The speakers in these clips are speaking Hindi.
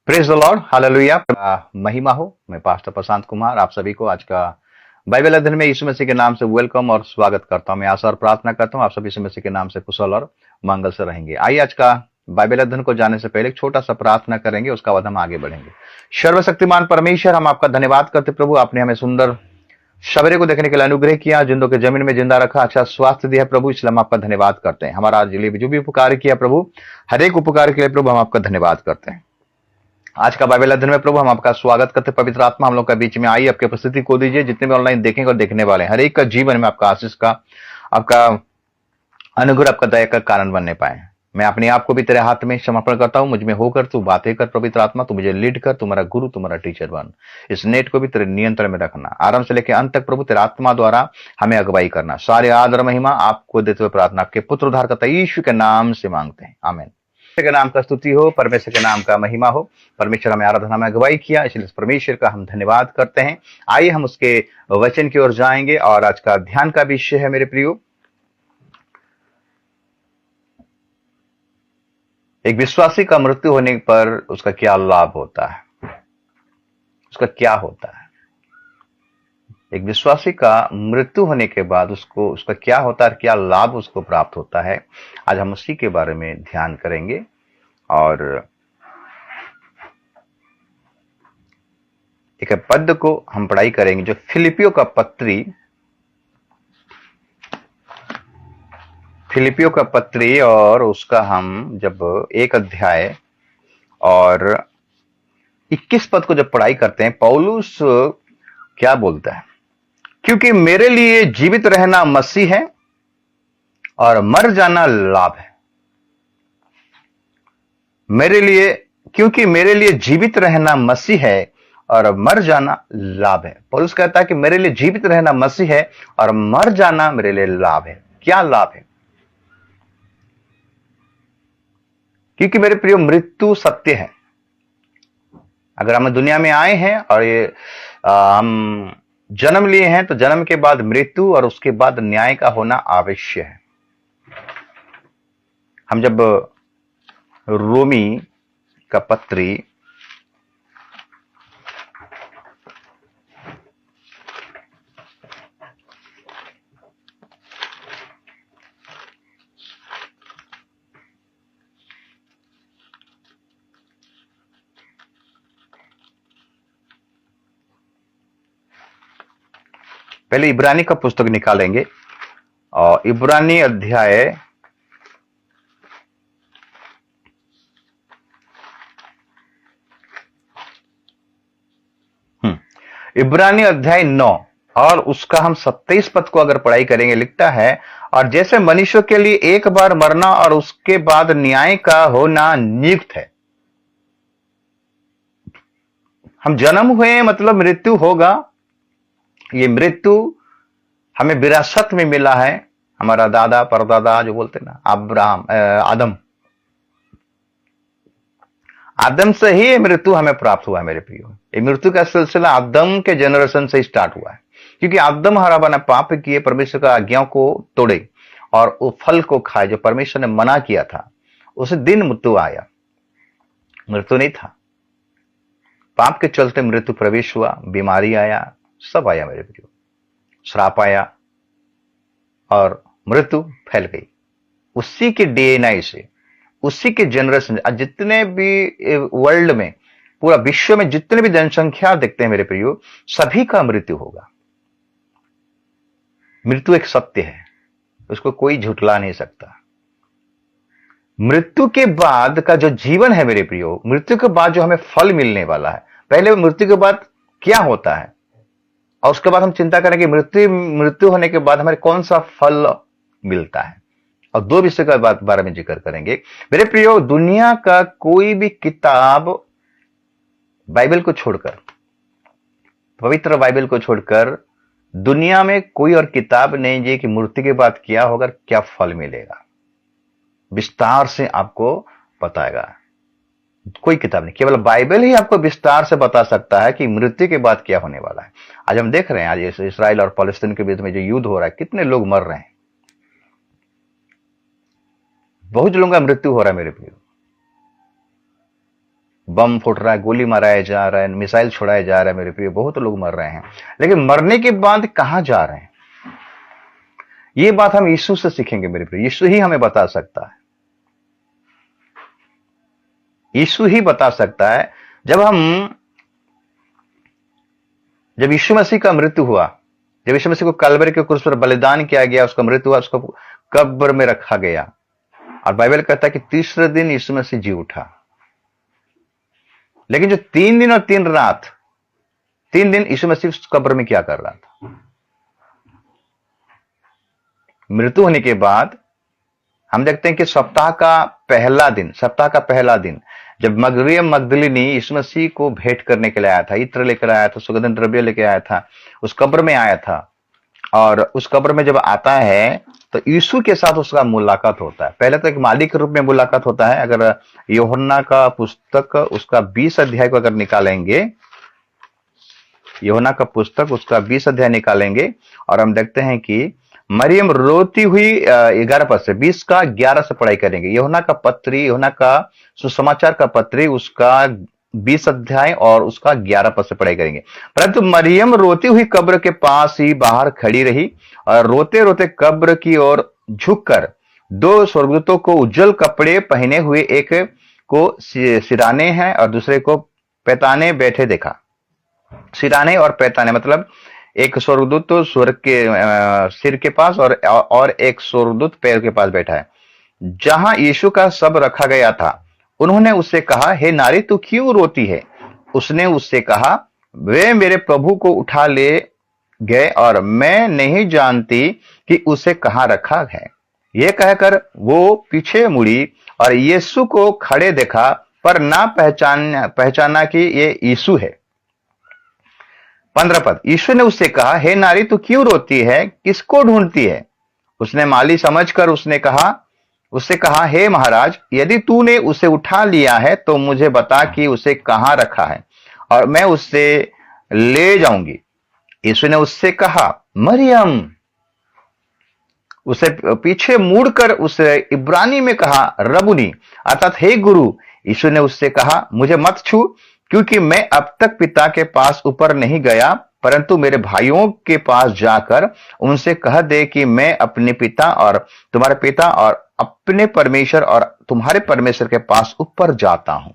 Praise the Lord, hallelujah. महिमा हो। मैं पास्टर प्रशांत कुमार आप सभी को आज का बाइबल अध्ययन में यीशु मसीह के नाम से वेलकम और स्वागत करता हूं। मैं आशा और प्रार्थना करता हूं आप सभी यीशु मसीह के नाम से कुशल और मंगल से रहेंगे। आइए आज का बाइबल अध्ययन को जाने से पहले एक छोटा सा प्रार्थना करेंगे, उसका बाद हम आगे बढ़ेंगे। सर्वशक्तिमान परमेश्वर, हम आपका धन्यवाद करते प्रभु, आपने हमें सुंदर सवेरे को देखने के लिए अनुग्रह किया, जिंदों के जमीन में जिंदा रखा, अच्छा स्वास्थ्य दिया प्रभु, इसलिए हम आपका धन्यवाद करते हैं। हमारा आज लिए जो भी उपकार किया प्रभु, हर एक उपकार के लिए प्रभु हम आपका धन्यवाद करते हैं। आज का बाइबल अध्ययन में प्रभु हम आपका स्वागत करते हैं। पवित्र आत्मा हम लोग का बीच में आई, आपकी उपस्थिति को दीजिए। जितने भी ऑनलाइन देखेंगे और देखने वाले हैं, हर एक का जीवन में आपका आशीष का, आपका अनुग्रह, आपका दया का कारण बनने पाए। मैं अपने आप को भी तेरे हाथ में समर्पण करता हूं। मुझ में होकर तू बातें कर पवित्र आत्मा, तू मुझे लीड कर, तुम्हारा गुरु, तुम्हारा टीचर बन। इस नेट को भी तेरे नियंत्रण में रखना, आरंभ से लेकर अंत तक प्रभु तेरे आत्मा द्वारा हमें अगुवाई करना। सारे आदर महिमा आपको देते हुए प्रार्थना आपके पुत्र उद्धारकर्ता यीशु के नाम से मांगते हैं, आमीन। के नाम का स्तुति हो, परमेश्वर के नाम का महिमा हो। परमेश्वर हमें आराधना में अगुवाई किया, इसलिए परमेश्वर का हम धन्यवाद करते हैं। आइए हम उसके वचन की ओर जाएंगे और आज का ध्यान का विषय है मेरे प्रियो, एक विश्वासी का मृत्यु होने पर उसका क्या लाभ होता है। उसका क्या होता है, एक विश्वासी का मृत्यु होने के बाद उसका क्या होता है, क्या लाभ उसको प्राप्त होता है। आज हम उसी के बारे में ध्यान करेंगे और एक पद को हम पढ़ाई करेंगे जो फिलिपियो का पत्री और उसका हम जब एक अध्याय और 21 पद को जब पढ़ाई करते हैं, पौलुस क्या बोलता है। क्योंकि मेरे लिए जीवित रहना मसीह है और मर जाना लाभ है। क्योंकि मेरे लिए जीवित रहना मसीह है और मर जाना लाभ है। पौलुस कहता है कि मेरे लिए जीवित रहना मसीह है और मर जाना मेरे लिए लाभ है। क्या लाभ है? क्योंकि मेरे प्रियो, मृत्यु सत्य है। अगर हम दुनिया में आए हैं और हम जन्म लिए हैं तो जन्म के बाद मृत्यु और उसके बाद न्याय का होना आवश्यक है। हम जब रोमी का पत्री पहले इब्रानी का पुस्तक निकालेंगे और इब्रानी अध्याय इब्रानी अध्याय 9 और उसका हम 27 पद को अगर पढ़ाई करेंगे, लिखता है, और जैसे मनुष्य के लिए एक बार मरना और उसके बाद न्याय का होना नियुक्त है। हम जन्म हुए मतलब मृत्यु होगा। ये मृत्यु हमें विरासत में मिला है। हमारा दादा परदादा जो बोलते ना, आदम से ही ये मृत्यु हमें प्राप्त हुआ है मेरे प्रियो। ये मृत्यु का सिलसिला आदम के जनरेशन से स्टार्ट हुआ है। क्योंकि आदम हराबा ने पाप किए, परमेश्वर का आज्ञाओं को तोड़े और वो फल को खाए जो परमेश्वर ने मना किया था। उस दिन मृत्यु आया। मृत्यु नहीं था, पाप के चलते मृत्यु प्रवेश हुआ, बीमारी आया, सब आया मेरे प्रियो, श्राप आया और मृत्यु फैल गई। उसी के डीएनए से, उसी के जनरेशन, जितने भी वर्ल्ड में, पूरा विश्व में जितने भी जनसंख्या देखते हैं मेरे प्रियो, सभी का मृत्यु होगा। मृत्यु एक सत्य है, उसको कोई झुठला नहीं सकता। मृत्यु के बाद का जो जीवन है मेरे प्रियो, मृत्यु के बाद जो हमें फल मिलने वाला है, पहले मृत्यु के बाद क्या होता है और उसके बाद हम चिंता करें कि मृत्यु होने के बाद हमें कौन सा फल मिलता है। और दो विषय का बारे में जिक्र करेंगे मेरे प्रियो। दुनिया का कोई भी किताब, बाइबल को छोड़कर, पवित्र बाइबल को छोड़कर दुनिया में कोई और किताब नहीं है कि मृत्यु के बाद क्या होगा, क्या फल मिलेगा, विस्तार से आपको बताएगा। कोई किताब नहीं, केवल बाइबल ही आपको विस्तार से बता सकता है कि मृत्यु के बाद क्या होने वाला है। आज हम देख रहे हैं, आज इसराइल और फलस्तीन के बीच में जो युद्ध हो रहा है, कितने लोग मर रहे हैं, बहुत लोगों का मृत्यु हो रहा है मेरे प्रियो। बम फूट रहा है, गोली माराया जा रहा है, मिसाइल छोड़ाया जा रहा है मेरे प्रिय, बहुत लोग मर रहे हैं, लेकिन मरने के बाद कहां जा रहे हैं, ये बात हम यीशु से सीखेंगे मेरे प्रिय। यीशु ही हमें बता सकता है, यीशु ही बता सकता है। जब यीशु मसीह का मृत्यु हुआ, जब यीशु मसीह को कलवरी के क्रूस पर बलिदान किया गया, उसका मृत्यु हुआ, उसको कब्र में रखा गया, और बाइबल कहता है कि तीसरे दिन यीशु मसीह जी उठा। लेकिन जो 3 दिन और 3 रात, 3 दिन यीशु मसीह उस कब्र में क्या कर रहा था? मृत्यु होने के बाद हम देखते हैं कि सप्ताह का पहला दिन जब मरियम मगदलिनी यीशु मसीह को भेंट करने के लिए आया था, इत्र लेकर आया था, सुगंध द्रव्य लेकर आया था, उस कब्र में आया था, और उस कब्र में जब आता है तो यीशु के साथ उसका मुलाकात होता है। पहले तो एक माली के रूप में मुलाकात होता है। अगर यूहन्ना का पुस्तक उसका 20 अध्याय को अगर निकालेंगे, यूहन्ना का पुस्तक उसका 20 अध्याय निकालेंगे, और हम देखते हैं कि मरियम रोती हुई 11 पद से, 20 का 11 से पढ़ाई करेंगे। यूहन्ना का पत्री, यूहन्ना का सुसमाचार का पत्री उसका 20 अध्याय और उसका 11 पद से पढ़ाई करेंगे। परंतु मरियम रोती हुई कब्र के पास ही बाहर खड़ी रही, और रोते रोते कब्र की ओर झुककर 2 स्वर्गदूतों को उज्जवल कपड़े पहने हुए, एक को सिराने हैं और दूसरे को पैताने बैठे देखा। सिराने और पैताने मतलब एक स्वर्गदूत तो स्वर्ग के सिर के पास और एक स्वर्गदूत पैर के पास बैठा है। जहां यीशु का शव रखा गया था, उन्होंने उससे कहा, हे नारी, तू क्यों रोती है? उसने उससे कहा, वे मेरे प्रभु को उठा ले गए और मैं नहीं जानती कि उसे कहां रखा है। यह कहकर वो पीछे मुड़ी और यीशु को खड़े देखा, पर ना पहचाना कि ये यीशु है। 15 पद, यीशु ने उससे कहा, हे नारी, तू क्यों रोती है? किसको ढूंढती है? उसने माली समझकर उससे कहा, हे महाराज, यदि तूने उसे उठा लिया है तो मुझे बता कि उसे कहां रखा है और मैं उससे ले जाऊंगी। यीशु ने उससे कहा, मरियम। उसे पीछे मुड़कर उसे इब्रानी में कहा, रबुनी, अर्थात हे गुरु। यीशु ने उससे कहा, मुझे मत छू, क्योंकि मैं अब तक पिता के पास ऊपर नहीं गया, परंतु मेरे भाइयों के पास जाकर उनसे कह दे कि मैं अपने पिता और तुम्हारे पिता और अपने परमेश्वर और तुम्हारे परमेश्वर के पास ऊपर जाता हूं।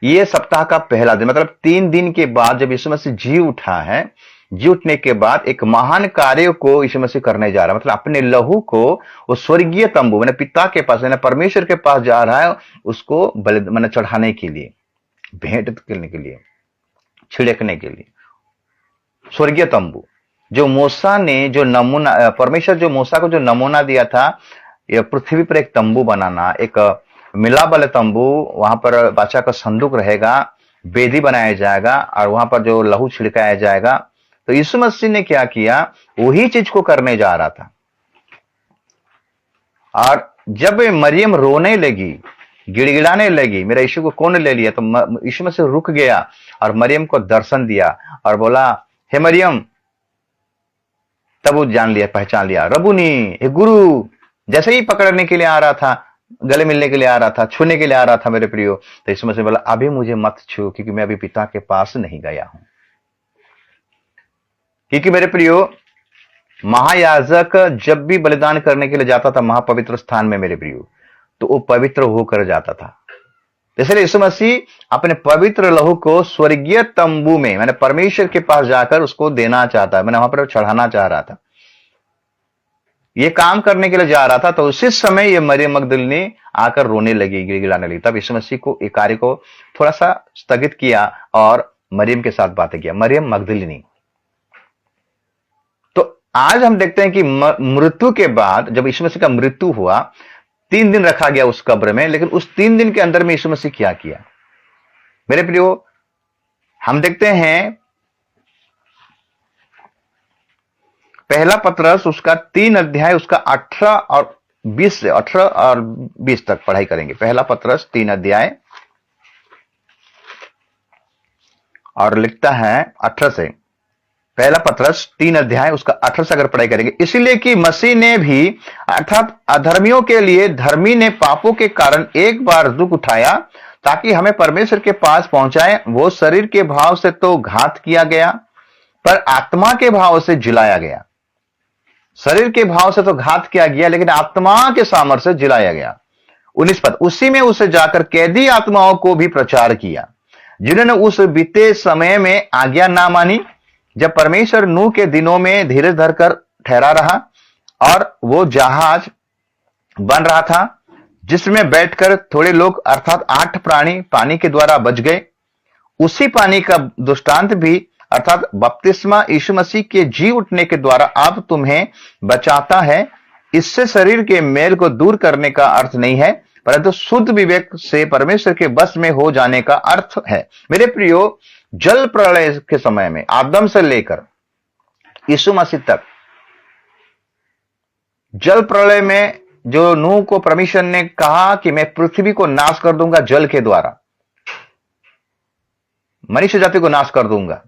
यह सप्ताह का पहला दिन, मतलब 3 दिन के बाद जब यीशु मसीह जी उठा है, जी उठने के बाद एक महान कार्य को यीशु मसीह करने जा रहा है। मतलब अपने लहू को वो स्वर्गीय तंबू मैंने पिता के पास, मैंने परमेश्वर के पास जा रहा है, उसको मैंने चढ़ाने के लिए, भेंट करने के लिए, छिड़कने के लिए। स्वर्गीय तंबू जो मूसा ने, जो नमूना, परमेश्वर जो मूसा को जो नमूना दिया था, यह पृथ्वी पर एक तंबू बनाना, एक मिलाप वाले तंबू, वहां पर बादशाह का संदूक रहेगा, वेदी बनाया जाएगा और वहां पर जो लहू छिड़काया जाएगा। तो यीशु मसीह ने क्या किया, वही चीज को करने जा रहा था। और जब मरियम रोने लगी, गिड़गिड़ाने लगी, मेरा यीशु को कौन ले लिया, तो यीशु मसीह रुक गया और मरियम को दर्शन दिया और बोला, हे मरियम। तब वो जान लिया, पहचान लिया, रबुनी, हे गुरु। जैसे ही पकड़ने के लिए आ रहा था, गले मिलने के लिए आ रहा था, छूने के लिए आ रहा था मेरे प्रियो, तो यीशु मसीह बोला, अभी मुझे मत छू, क्योंकि मैं अभी पिता के पास नहीं गया हूं। क्योंकि मेरे प्रियो, महायाजक जब भी बलिदान करने के लिए जाता था महापवित्र स्थान में मेरे प्रियो, तो वो पवित्र होकर जाता था। इसलिए यीशु मसीह अपने पवित्र लहू को स्वर्गीय तंबू में, मैंने परमेश्वर के पास जाकर उसको देना चाहता है, मैंने वहां पर चढ़ाना चाह रहा था, ये काम करने के लिए जा रहा था। तो उसी समय ये मरियम मगदलिनी आकर रोने लगी, गिड़गिड़ाने लगी। तब यीशु मसीह को ये कार्य को थोड़ा सा स्थगित किया और मरियम के साथ बातें किया, मरियम मगदलिनी। तो आज हम देखते हैं कि मृत्यु के बाद, जब यीशु मसीह का मृत्यु हुआ, 3 दिन रखा गया उस कब्र में, लेकिन उस 3 दिन के अंदर में यीशु मसीह क्या किया मेरे प्रियो, हम देखते हैं पहला पत्रस उसका 3 अध्याय उसका 18 और 20 तक पढ़ाई करेंगे। पहला पत्रस 3 अध्याय और लिखता है 18 से, पहला पत्रस 3 अध्याय उसका 18 से अगर पढ़ाई करेंगे, इसलिए कि मसीह ने भी, अर्थात अधर्मियों के लिए धर्मी ने पापों के कारण एक बार दुख उठाया, ताकि हमें परमेश्वर के पास पहुंचाए। वो शरीर के भाव से तो घात किया गया, पर आत्मा के भाव से जिलाया गया। शरीर के भाव से तो घात किया गया, लेकिन आत्मा के सामर्थ्य से जिलाया गया। 19 पद, उसी में उसे जाकर कैदी आत्माओं को भी प्रचार किया, जिन्होंने उस बीते समय में आज्ञा ना मानी, जब परमेश्वर नूह के दिनों में धीरज धरकर ठहरा रहा और वो जहाज बन रहा था, जिसमें बैठकर थोड़े लोग अर्थात 8 प्राणी पानी के द्वारा बच गए। उसी पानी का दृष्टांत भी अर्थात बपतिस्मा यीशु मसीह के जी उठने के द्वारा अब तुम्हें बचाता है। इससे शरीर के मेल को दूर करने का अर्थ नहीं है, परंतु शुद्ध विवेक से परमेश्वर के बस में हो जाने का अर्थ है। मेरे प्रियो, जल प्रलय के समय में आदम से लेकर यीशु मसीह तक, जल प्रलय में जो नूह को परमेश्वर ने कहा कि मैं पृथ्वी को नाश कर दूंगा, जल के द्वारा मनुष्य जाति को नाश कर दूंगा,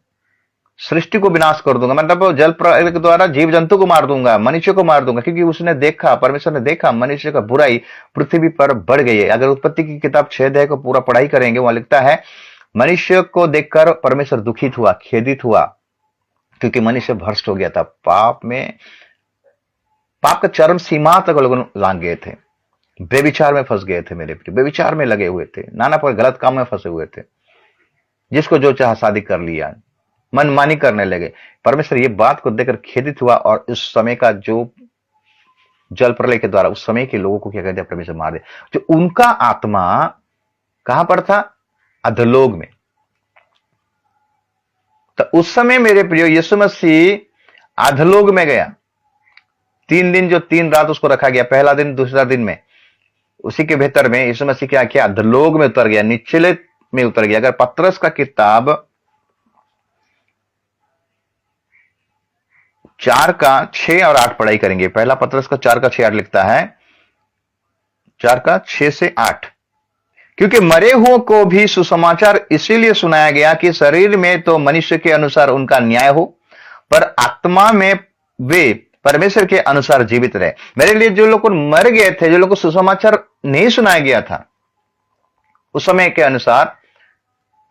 सृष्टि को विनाश कर दूंगा, मतलब जल प्रलय के द्वारा जीव जंतु को मार दूंगा, मनुष्य को मार दूंगा, क्योंकि उसने देखा, परमेश्वर ने देखा मनुष्य का बुराई पृथ्वी पर बढ़ गई है। अगर उत्पत्ति की किताब 6 अध्याय को पूरा पढ़ाई करेंगे, वहां लिखता है मनुष्य को देखकर परमेश्वर दुखित हुआ, खेदित हुआ, क्योंकि मनुष्य भ्रष्ट हो गया था। पाप का चरम सीमा तक लोग लांग गए थे, बेविचार में फंस गए थे मेरे प्रिय, बेविचार में लगे हुए थे, नाना पर गलत काम में फंसे हुए थे, जिसको जो चाहा शादी कर लिया, मनमानी करने लगे। परमेश्वर ये बात को देखकर खेदित हुआ और उस समय का जो जल प्रलय के द्वारा उस समय के लोगों को क्या कर दिया, परमेश्वर मार दिया। जो उनका आत्मा कहां पर था? अधोलोक में। तो उस समय मेरे प्रियो यीशु मसीह अधोलोक में गया। 3 दिन जो 3 रात उसको रखा गया, पहला दिन दूसरा दिन में, उसी के भीतर में यीशु मसीह क्या किया? अधोलोक में उतर गया, निचले में उतर गया। अगर पतरस का किताब 4 का 6 और 8 पढ़ाई करेंगे, पहला पतरस का 4 का 6 8 लिखता है, 4 का 6 से 8, क्योंकि मरे हुओं को भी सुसमाचार इसीलिए सुनाया गया कि शरीर में तो मनुष्य के अनुसार उनका न्याय हो, पर आत्मा में वे परमेश्वर के अनुसार जीवित रहे। मेरे लिए जो लोग मर गए थे, जो लोग को सुसमाचार नहीं सुनाया गया था उस समय के अनुसार,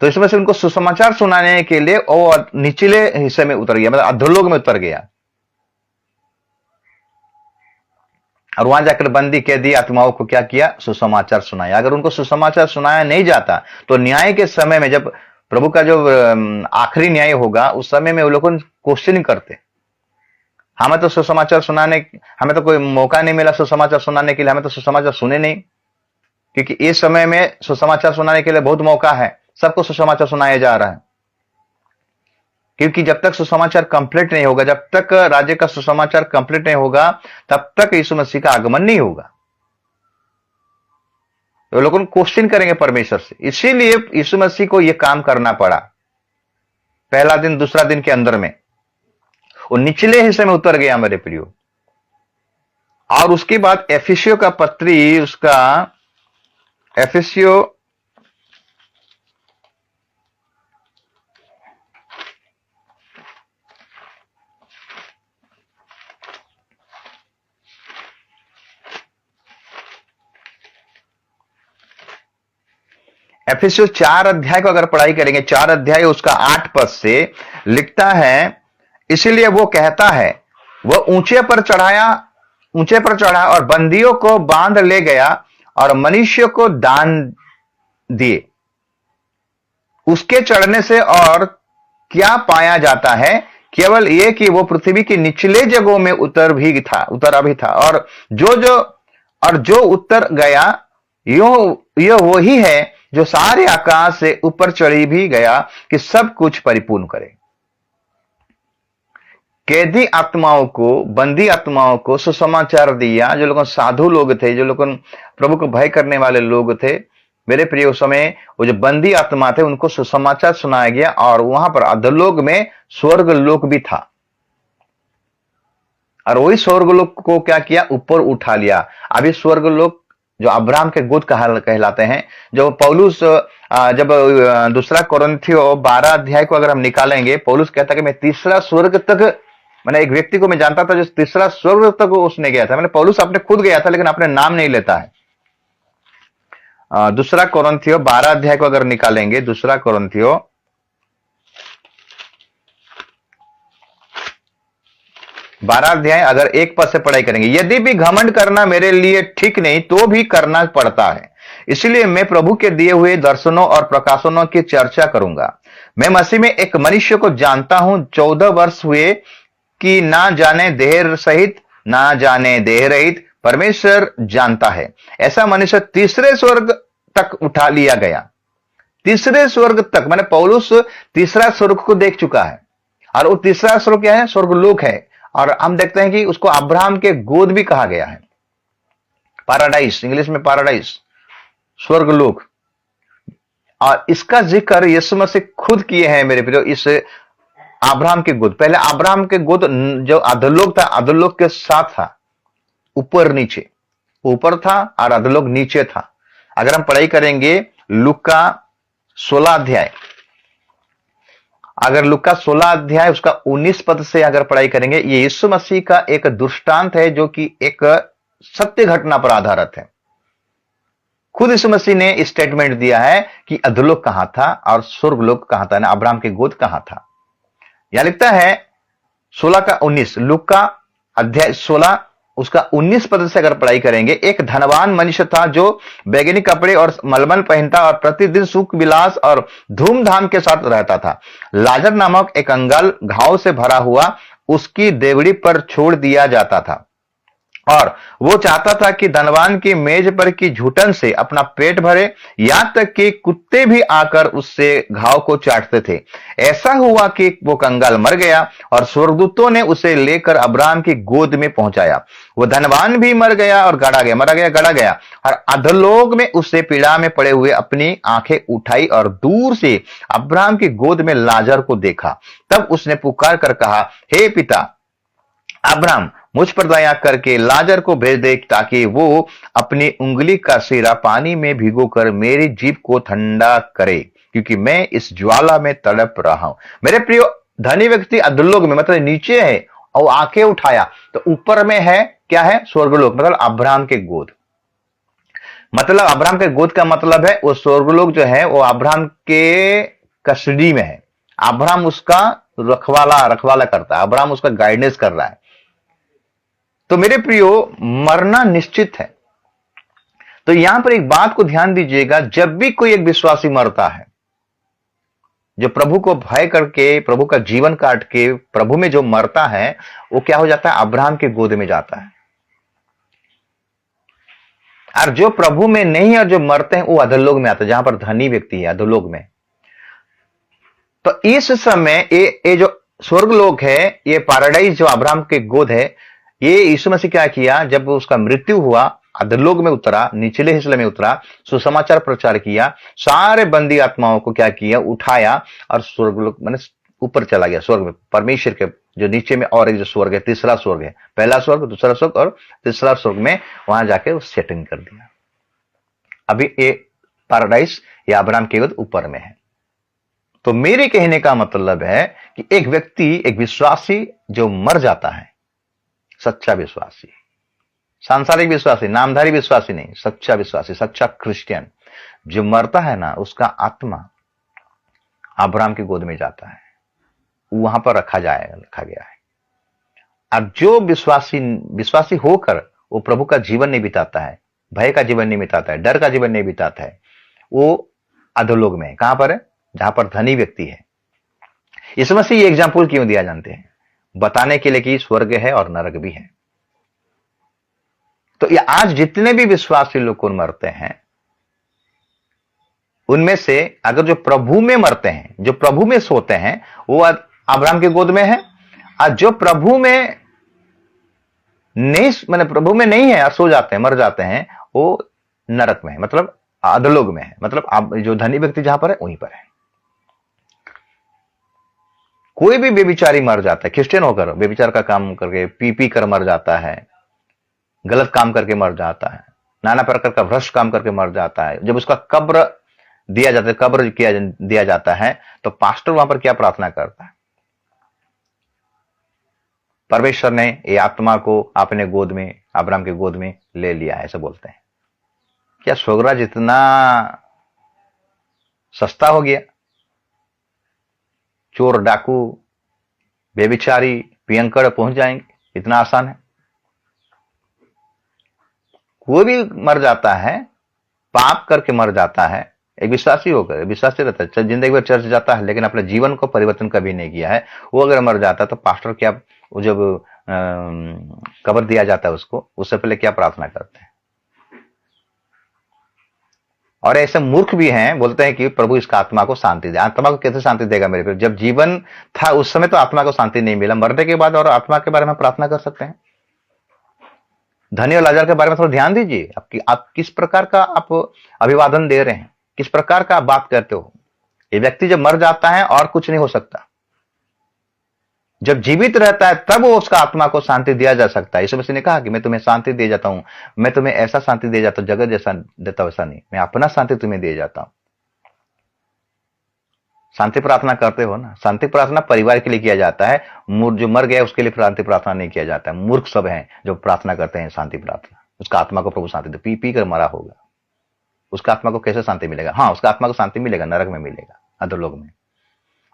तो इसमें से उनको सुसमाचार सुनाने के लिए वो निचले हिस्से में उतर गया, मतलब अधोलोक में उतर गया, और वहां जाकर बंदी कैदी आत्माओं को क्या किया? सुसमाचार सुनाया। अगर उनको सुसमाचार सुनाया नहीं जाता तो न्याय के समय में, जब प्रभु का जो आखिरी न्याय होगा, उस समय में वो लोग क्वेश्चन करते, हमें तो सुसमाचार सुनाने, हमें तो कोई मौका नहीं मिला सुसमाचार सुनाने के लिए, हमें तो सुसमाचार सुने नहीं। क्योंकि इस समय में सुसमाचार सुनाने के लिए बहुत मौका है, सबको सुसमाचार सुनाया जा रहा है। क्योंकि जब तक सुसमाचार कंप्लीट नहीं होगा, जब तक राज्य का सुसमाचार कंप्लीट नहीं होगा, तब तक यीशु मसीह का आगमन नहीं होगा। तो लोग क्वेश्चन करेंगे परमेश्वर से, इसीलिए यीशु मसीह को यह काम करना पड़ा। पहला दिन दूसरा दिन के अंदर में वो निचले हिस्से में उतर गया मेरे प्रियो। और उसके बाद एफिसियो का पत्री, उसका एफिसियो एफिसियो 4 अध्याय को अगर पढ़ाई करेंगे, 4 अध्याय उसका 8 पद से लिखता है, इसीलिए वो कहता है, वह ऊंचे पर चढ़ा और बंदियों को बांध ले गया और मनुष्य को दान दिए। उसके चढ़ने से और क्या पाया जाता है? केवल यह कि वो पृथ्वी की निचले जगहों में उतर अभी था, और जो उतर गया यह वही है जो सारे आकाश से ऊपर चढ़ी भी गया कि सब कुछ परिपूर्ण करे। कैदी आत्माओं को, बंदी आत्माओं को सुसमाचार दिया। जो लोग साधु लोग थे, जो लोग प्रभु को भय करने वाले लोग थे, मेरे प्रिय, उस समय वो जो बंदी आत्मा थे उनको सुसमाचार सुनाया गया। और वहां पर अधोलोक में स्वर्ग लोक भी था, और वही स्वर्ग लोक को क्या किया? ऊपर उठा लिया। अभी स्वर्ग लोक जो अब्राहम के गोद कहलाते हैं, जो पौलुस जब दूसरा कोरिन्थियों 12 अध्याय को अगर हम निकालेंगे, पौलुस कहता कि मैं तीसरा स्वर्ग तक, मैंने एक व्यक्ति को मैं जानता था जो तीसरा स्वर्ग तक उसने गया था। मैंने पौलुस अपने खुद गया था, लेकिन अपने नाम नहीं लेता है। दूसरा कोरिन्थियों 12 अध्याय को अगर निकालेंगे, दूसरा कोरिन्थियों 12 अध्याय अगर एक पद से पढ़ाई करेंगे, यदि भी घमंड करना मेरे लिए ठीक नहीं तो भी करना पड़ता है, इसलिए मैं प्रभु के दिए हुए दर्शनों और प्रकाशनों की चर्चा करूंगा। मैं मसीह में एक मनुष्य को जानता हूं, 14 वर्ष हुए कि ना जाने देह सहित ना जाने देह रहित परमेश्वर जानता है। ऐसा मनुष्य तीसरे स्वर्ग तक उठा लिया गया। तीसरे स्वर्ग तक, माने पौलुस तीसरा स्वर्ग को देख चुका है, और वो तीसरा स्वर्ग क्या है? स्वर्गलोक है। और हम देखते हैं कि उसको अब्राहम के गोद भी कहा गया है, पैराडाइज, इंग्लिश में पैराडाइज, स्वर्गलोक। और इसका जिक्र यीशु मसीह खुद किए हैं मेरे प्रियो, इस अब्राहम के गोद। पहले अब्राहम के गोद जो अधोलोक था, अधोलोक के साथ था, ऊपर नीचे, ऊपर था और अधोलोक नीचे था। अगर हम पढ़ाई करेंगे लूका 16 अध्याय, अगर लूका 16 अध्याय उसका 19 पद से अगर पढ़ाई करेंगे, ये यीशु मसीह का एक दृष्टांत है जो कि एक सत्य घटना पर आधारित है। खुद यीशु मसीह ने स्टेटमेंट दिया है कि अधोलोक कहां था और स्वर्गलोक कहां था, ना अब्राहम के गोद कहां था। यहां लिखता है 16 का 19, लूका अध्याय 16 उसका 19 पद से अगर पढ़ाई करेंगे, एक धनवान मनुष्य था जो बैगनी कपड़े और मलमल पहनता और प्रतिदिन सुख विलास और धूमधाम के साथ रहता था। लाजर नामक एक कंगाल घाव से भरा हुआ उसकी देवड़ी पर छोड़ दिया जाता था, और वो चाहता था कि धनवान की मेज पर की झूठन से अपना पेट भरे, यहां तक कि कुत्ते भी आकर उससे घाव को चाटते थे। ऐसा हुआ कि वो कंगाल मर गया और स्वर्गदूतों ने उसे लेकर अब्राहम की गोद में पहुंचाया। वो धनवान भी मर गया और गड़ा गया, मरा गया, गड़ा गया, और अधोलोक में उससे पीड़ा में पड़े हुए अपनी आंखें उठाई और दूर से अब्राहम की गोद में लाजर को देखा। तब उसने पुकार कर कहा, हे पिता अब्राहम, मुझ पर दया करके लाजर को भेज दे ताकि वो अपनी उंगली का सिरा पानी में भिगोकर मेरी जीभ को ठंडा करे, क्योंकि मैं इस ज्वाला में तड़प रहा हूं। मेरे प्रियो, धनी व्यक्ति अधोलोक में मतलब नीचे है और आंखें उठाया तो ऊपर में है, क्या है? स्वर्गलोक, मतलब अब्राहम के गोद। मतलब अब्राहम के गोद का मतलब है वो स्वर्गलोक जो है वो अब्राहम के कस्टडी में है। अब्राहम उसका रखवाला करता है, अब्राहम उसका गाइडेंस कर रहा है। तो मेरे प्रियो, मरना निश्चित है। तो यहां पर एक बात को ध्यान दीजिएगा, जब भी कोई एक विश्वासी मरता है, जो प्रभु को भय करके, प्रभु का जीवन काट के प्रभु में जो मरता है, वो क्या हो जाता है? अब्राहम के गोद में जाता है। और जो प्रभु में नहीं है और जो मरते हैं वो अधोलोक में आता है, जहां पर धनी व्यक्ति है, अधोलोक में। तो इस समय ये जो स्वर्गलोक है, ये पैराडाइज जो अब्राहम के गोद है, ये यीशु मसीह क्या किया? जब उसका मृत्यु हुआ, अधोलोक में उतरा, निचले हिस्से में उतरा, सुसमाचार प्रचार किया, सारे बंदी आत्माओं को क्या किया? उठाया और स्वर्गलोक माने ऊपर चला गया, स्वर्ग में, परमेश्वर के जो नीचे में और एक जो स्वर्ग है, तीसरा स्वर्ग है, पहला स्वर्ग, दूसरा स्वर्ग और तीसरा स्वर्ग में, वहां जाके सेटिंग कर दिया। अभी ये पैराडाइज या अब्राहम के गोद ऊपर में है। तो मेरे कहने का मतलब है कि एक व्यक्ति, एक विश्वासी जो मर जाता है, सच्चा विश्वासी, सांसारिक विश्वासी, नामधारी विश्वासी नहीं, सच्चा विश्वासी, सच्चा क्रिश्चियन जो मरता है ना, उसका आत्मा अब्राहम की गोद में जाता है, वहां पर रखा गया है। अब जो विश्वासी होकर वो प्रभु का जीवन नहीं बिताता है, भय का जीवन नहीं बिताता है, डर का जीवन नहीं बिताता है, वो अधोलोक में है। कहां पर है? जहां पर धनी व्यक्ति है। इस मसीह ये एग्जाम्पल क्यों दिया जानते हैं? बताने के लिए कि स्वर्ग है और नरक भी है। तो ये आज जितने भी विश्वासी लोग को मरते हैं, उनमें से अगर जो प्रभु में मरते हैं, जो प्रभु में सोते हैं, वो अब्राहम के गोद में है। और जो प्रभु में नहीं, मैंने प्रभु में नहीं है और सो जाते हैं, मर जाते हैं, वो नरक में है, मतलब अधोलोक में है। मतलब जो धनी व्यक्ति जहां पर है वहीं पर है। कोई भी बेविचारी मर जाता है, क्रिश्चियन होकर बेविचार का काम करके, पी कर मर जाता है, गलत काम करके मर जाता है, नाना प्रकार का भ्रष्ट काम करके मर जाता है। जब उसका कब्र दिया जाता है, कब्र दिया जाता है, तो पास्टर वहां पर क्या प्रार्थना करता है? परमेश्वर ने ये आत्मा को अपने गोद में, अब्राहम के गोद में ले लिया है, ऐसा बोलते हैं। क्या स्वर्गराज इतना सस्ता हो गया? चोर डाकू बेविचारी पियंकर पहुंच जाएंगे, इतना आसान है? कोई भी मर जाता है, पाप करके मर जाता है, एक विश्वासी होकर, विश्वासी रहता है, जिंदगी भर चर्च जाता है लेकिन अपने जीवन को परिवर्तन कभी नहीं किया है, वो अगर मर जाता है तो पास्टर क्या, वो जब कब्र दिया जाता है उसको, उससे पहले क्या प्रार्थना करते हैं? और ऐसे मूर्ख भी हैं, बोलते हैं कि प्रभु इसका आत्मा को शांति दे। आत्मा को कैसे शांति देगा मेरे पे? जब जीवन था उस समय तो आत्मा को शांति नहीं मिला, मरने के बाद और आत्मा के बारे में प्रार्थना कर सकते हैं? धनी और लाचार के बारे में थोड़ा ध्यान दीजिए। आप किस प्रकार का आप अभिवादन दे रहे हैं, किस प्रकार का आप बात करते हो? ये व्यक्ति जब मर जाता है और कुछ नहीं हो सकता, जब जीवित रहता है तब वो उसका आत्मा को शांति दिया जा सकता है। यीशु मसीह ने कहा कि मैं तुम्हें शांति दे जाता हूं, मैं तुम्हें ऐसा शांति दे जाता हूं, जगत जैसा देता वैसा नहीं, मैं अपना शांति तुम्हें दे जाता हूं। शांति प्रार्थना करते हो ना? शांति प्रार्थना परिवार के लिए किया जाता है, जो मर गया उसके लिए शांति प्रार्थना नहीं किया जाता है। मूर्ख सब हैं जो प्रार्थना करते हैं शांति प्रार्थना, उसका आत्मा को प्रभु शांति दे। पी पी कर मरा होगा, उसका आत्मा को कैसे शांति मिलेगा? हाँ, उसका आत्मा को शांति मिलेगा, नरक में मिलेगा, अधोलोक में।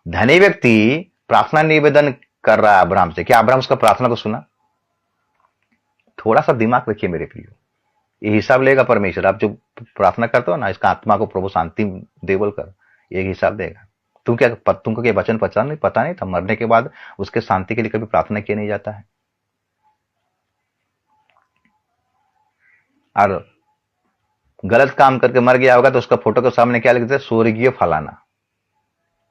धनी व्यक्ति प्रार्थना निवेदन कर रहा है अब्राहम से, क्या अब्राहम उसका प्रार्थना को सुना? थोड़ा सा दिमाग रखिए मेरे प्रियो, ये हिसाब लेगा परमेश्वर। आप जो प्रार्थना करते हो ना, इसका आत्मा को प्रभु शांति दे बोलकर, ये हिसाब देगा। तुमको क्या वचन पता नहीं था? मरने के बाद उसके शांति के लिए कभी प्रार्थना किया नहीं जाता है। और गलत काम करके मर गया होगा तो उसका फोटो के सामने क्या लिखते हैं? स्वर्गीय फलाना,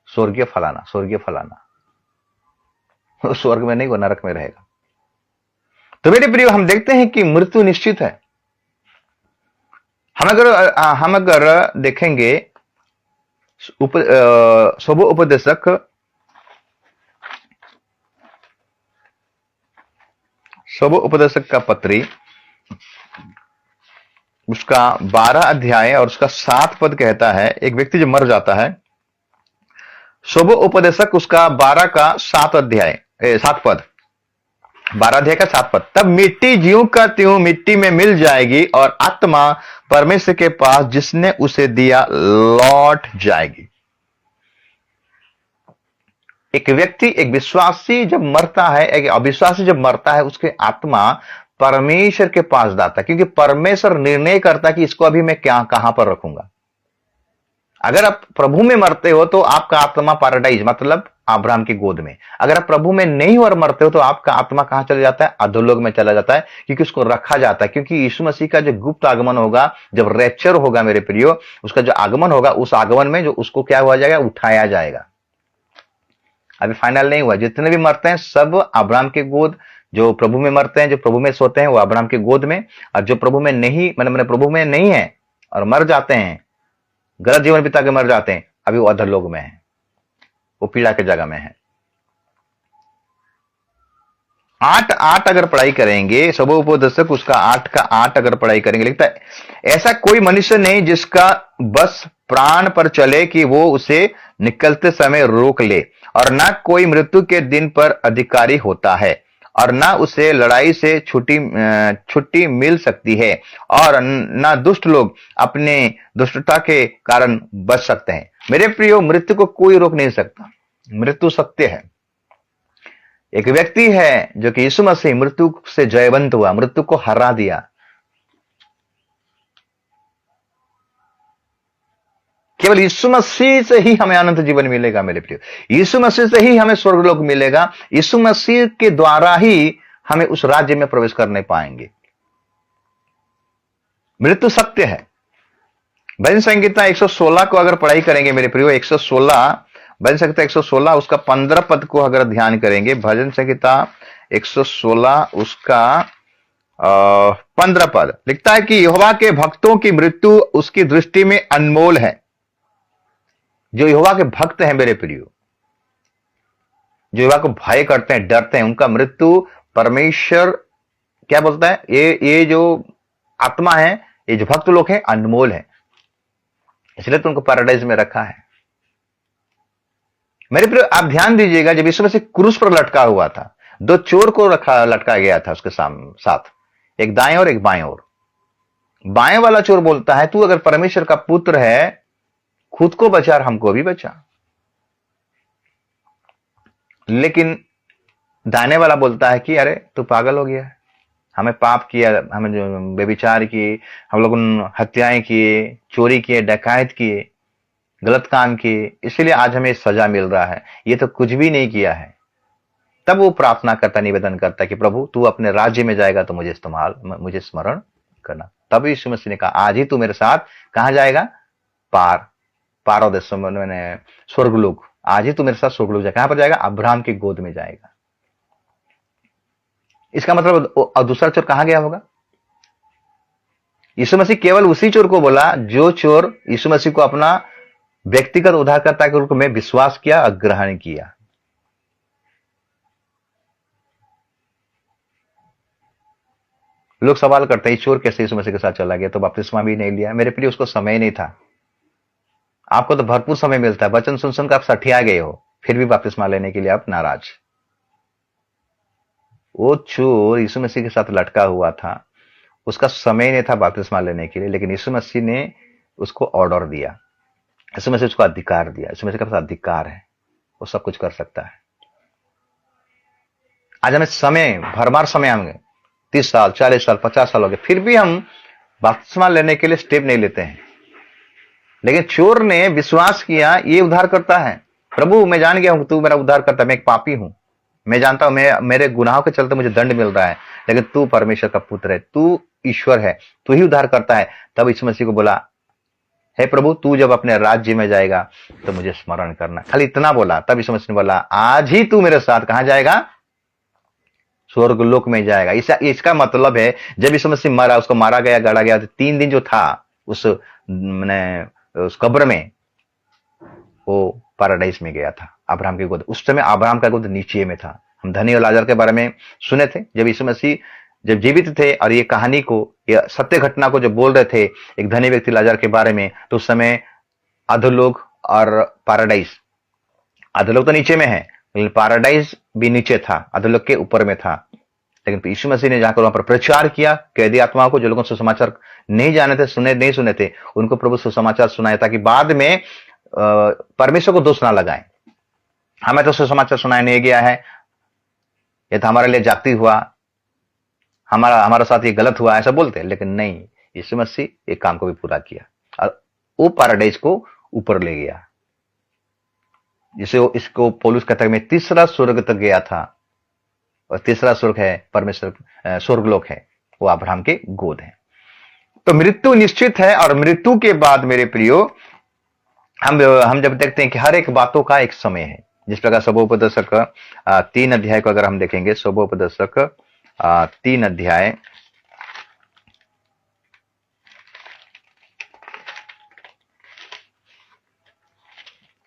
स्वर्गीय फलाना, स्वर्गीय फलाना। स्वर्ग में नहीं, वो नरक में रहेगा। तो मेरे प्रियो, हम देखते हैं कि मृत्यु निश्चित है। हम अगर देखेंगे शुभ उपदेशक का पत्री, उसका 12 अध्याय और उसका 7 पद कहता है, एक व्यक्ति जो मर जाता है, शुभ उपदेशक उसका 12 का 7 अध्याय 7 पद, 12 अध्याय का 7 पद, तब मिट्टी ज्यों का त्यों मिट्टी में मिल जाएगी और आत्मा परमेश्वर के पास जिसने उसे दिया लौट जाएगी। एक व्यक्ति, एक विश्वासी जब मरता है, एक अविश्वासी जब मरता है, उसके आत्मा परमेश्वर के पास जाता है, क्योंकि परमेश्वर निर्णय करता है कि इसको अभी मैं क्या कहां पर रखूंगा। अगर आप प्रभु में मरते हो तो आपका आत्मा पैराडाइज मतलब अब्राहम की गोद में, अगर आप प्रभु में नहीं और मरते हो तो आपका आत्मा कहां चला जाता है? अधोलोक में चला जाता है, क्योंकि उसको रखा जाता है। क्योंकि यीशु मसीह का जो गुप्त आगमन होगा, जब रैप्चर होगा मेरे प्रियो, उसका जो आगमन होगा, उस आगमन में जो उसको क्या हुआ जाएगा? उठाया जाएगा। अभी फाइनल नहीं हुआ। जितने भी मरते हैं सब अब्राहम के गोद, जो प्रभु में मरते हैं, जो प्रभु में सोते हैं, वो अब्राहम के गोद में, और जो प्रभु में नहीं, मैंने प्रभु में नहीं है और मर जाते हैं, गलत जीवन बिता के मर जाते हैं, अभी वो अधोलोक में है, वो पीड़ा की जगह में है। 8:8 अगर पढ़ाई करेंगे, शुभोपदेशक उसका 8 का 8 अगर पढ़ाई करेंगे, लिखता है, ऐसा कोई मनुष्य नहीं जिसका बस प्राण पर चले कि वो उसे निकलते समय रोक ले, और ना कोई मृत्यु के दिन पर अधिकारी होता है, और ना उसे लड़ाई से छुट्टी मिल सकती है, और ना दुष्ट लोग अपने दुष्टता के कारण बच सकते हैं। मेरे प्रियो, मृत्यु को कोई रोक नहीं सकता। मृत्यु सत्य है। एक व्यक्ति है जो कि यीशु मसीह मृत्यु से जयवंत हुआ, मृत्यु को हरा दिया। केवल यीशु मसीह से ही हमें अनंत जीवन मिलेगा मेरे प्रियो। यीशु मसीह से ही हमें स्वर्गलोक मिलेगा। यीशु मसीह के द्वारा ही हमें उस राज्य में प्रवेश करने पाएंगे। मृत्यु सत्य है। भजन संहिता 116 को अगर पढ़ाई करेंगे मेरे प्रियो, 116 भजन संहिता 116 उसका 15 पद को अगर ध्यान करेंगे, भजन संहिता 116 उसका 15 पद लिखता है कि यहोवा के भक्तों की मृत्यु उसकी दृष्टि में अनमोल है। जो यहोवा के भक्त हैं मेरे प्रियो, जो यहोवा को भय करते हैं, डरते हैं, उनका मृत्यु परमेश्वर क्या बोलता है? ये जो आत्मा है, ये जो भक्त लोग हैं, अनमोल है, इसलिए तो उनको पैराडाइज में रखा है। मेरे प्रियो, आप ध्यान दीजिएगा, जब यीशु मसीह क्रूस पर लटका हुआ था, 2 चोर को लटका गया था उसके साथ, एक दाएं और एक बाएं ओर। बाएं वाला चोर बोलता है, तू अगर परमेश्वर का पुत्र है, खुद को बचा और हमको भी बचा। लेकिन दाहिने वाला बोलता है कि अरे तू पागल हो गया है, हमें पाप किया, हमें जो व्यभिचार किए, हम लोग हत्याएं किए, चोरी किए, डकैत किए, गलत काम किए, इसलिए आज हमें सजा मिल रहा है, ये तो कुछ भी नहीं किया है। तब वो प्रार्थना करता, निवेदन करता कि प्रभु तू अपने राज्य में जाएगा तो मुझे स्मरण करना। तब यीशु मसीह ने कहा आज ही तू मेरे साथ कहां जाएगा, पारदेश, मैंने स्वर्गलोक, आज ही तू मेरे साथ स्वर्गलोक जाएगा। कहां पर जाएगा, अब्राहम की गोद में जाएगा। इसका मतलब दूसरा चोर कहां गया होगा? यीशु मसीह केवल उसी चोर को बोला जो चोर यीशु मसीह को अपना व्यक्तिगत उद्धारकर्ता के रूप में विश्वास किया और ग्रहण किया। लोग सवाल करते हैं चोर कैसे यीशु मसीह के साथ चला गया, तो बपतिस्मा भी नहीं लिया। मेरे प्रिय, उसको समय नहीं था। आपको तो भरपूर समय मिलता है, वचन सुन सुनकर आप सठिया गए हो, फिर भी बपतिस्मा लेने के लिए आप नाराज। वो चोर यीशु मसीह के साथ लटका हुआ था, उसका समय नहीं था बपतिस्मा लेने के लिए, लेकिन यीशु मसीह ने उसको ऑर्डर दिया, यीशु मसीह उसको अधिकार दिया। यीशु मसीह के पास अधिकार है, वो सब कुछ कर सकता है। आज हमें समय, भरमार समय, हमें 30 साल, 40 साल, 50 साल हो गए, फिर भी हम बपतिस्मा लेने के लिए स्टेप नहीं लेते हैं। लेकिन चोर ने विश्वास किया, ये उद्धार करता है, प्रभु मैं जान गया हूं तू मेरा उद्धार करता है, मैं एक पापी हूं, मैं जानता हूं मेरे गुनाहों के चलते मुझे दंड मिल रहा है, लेकिन तू परमेश्वर का पुत्र है, तू ईश्वर है, तू ही उद्धार करता है। तब यीशु मसीह को बोला, हे प्रभु तू जब अपने राज्य में जाएगा तो मुझे स्मरण करना। खाली इतना बोला। तब यीशु मसीह ने बोला आज ही तू मेरे साथ कहां जाएगा, स्वर्गलोक में जाएगा। इसका मतलब है जब यीशु मसीह मरा, उसको मारा गया, गाड़ा गया, 3 दिन जो था उस कब्र में, वो पैराडाइज में गया था, अब्राहम की गोद। उस समय अब्राहम का गोद नीचे में था। हम धनी और लाजर के बारे में सुने थे, जब यीशु मसीह जब जीवित थे और ये कहानी को, ये सत्य घटना को जब बोल रहे थे एक धनी व्यक्ति लाजर के बारे में, तो उस समय अधोलोक और पैराडाइज, अधोलोक तो नीचे में है लेकिन पैराडाइज भी नीचे था, अधोलोक के ऊपर में था। लेकिन यीशु मसीह ने जाकर वहां पर प्रचार किया, कैदी आत्माओं को, जो लोगों सुसमाचार नहीं जाने थे, नहीं सुने थे, उनको प्रभु सुसमाचार सुनाया, ताकि बाद में परमेश्वर को दोष ना लगाएं। हमें तो सुसमाचार सुनाया नहीं गया है, ये तो हमारे लिए जाति हुआ, हमारा साथ ये गलत हुआ, ऐसा बोलते हैं। लेकिन नहीं, यीशु मसीह एक काम को भी पूरा किया और वो पैराडाइज को ऊपर ले गया। जिसे इसको पौलुस कहता है मैं तीसरा स्वर्ग तक गया था, और तीसरा स्वर्ग है परमेश्वर, स्वर्गलोक है, वो अब्राहम के गोद है। तो मृत्यु निश्चित है, और मृत्यु के बाद मेरे प्रियो हम जब देखते हैं कि हर एक बातों का एक समय है। जिस प्रकार सबोपदेशक 3 अध्याय को अगर हम देखेंगे, सबोपदेशक 3 अध्याय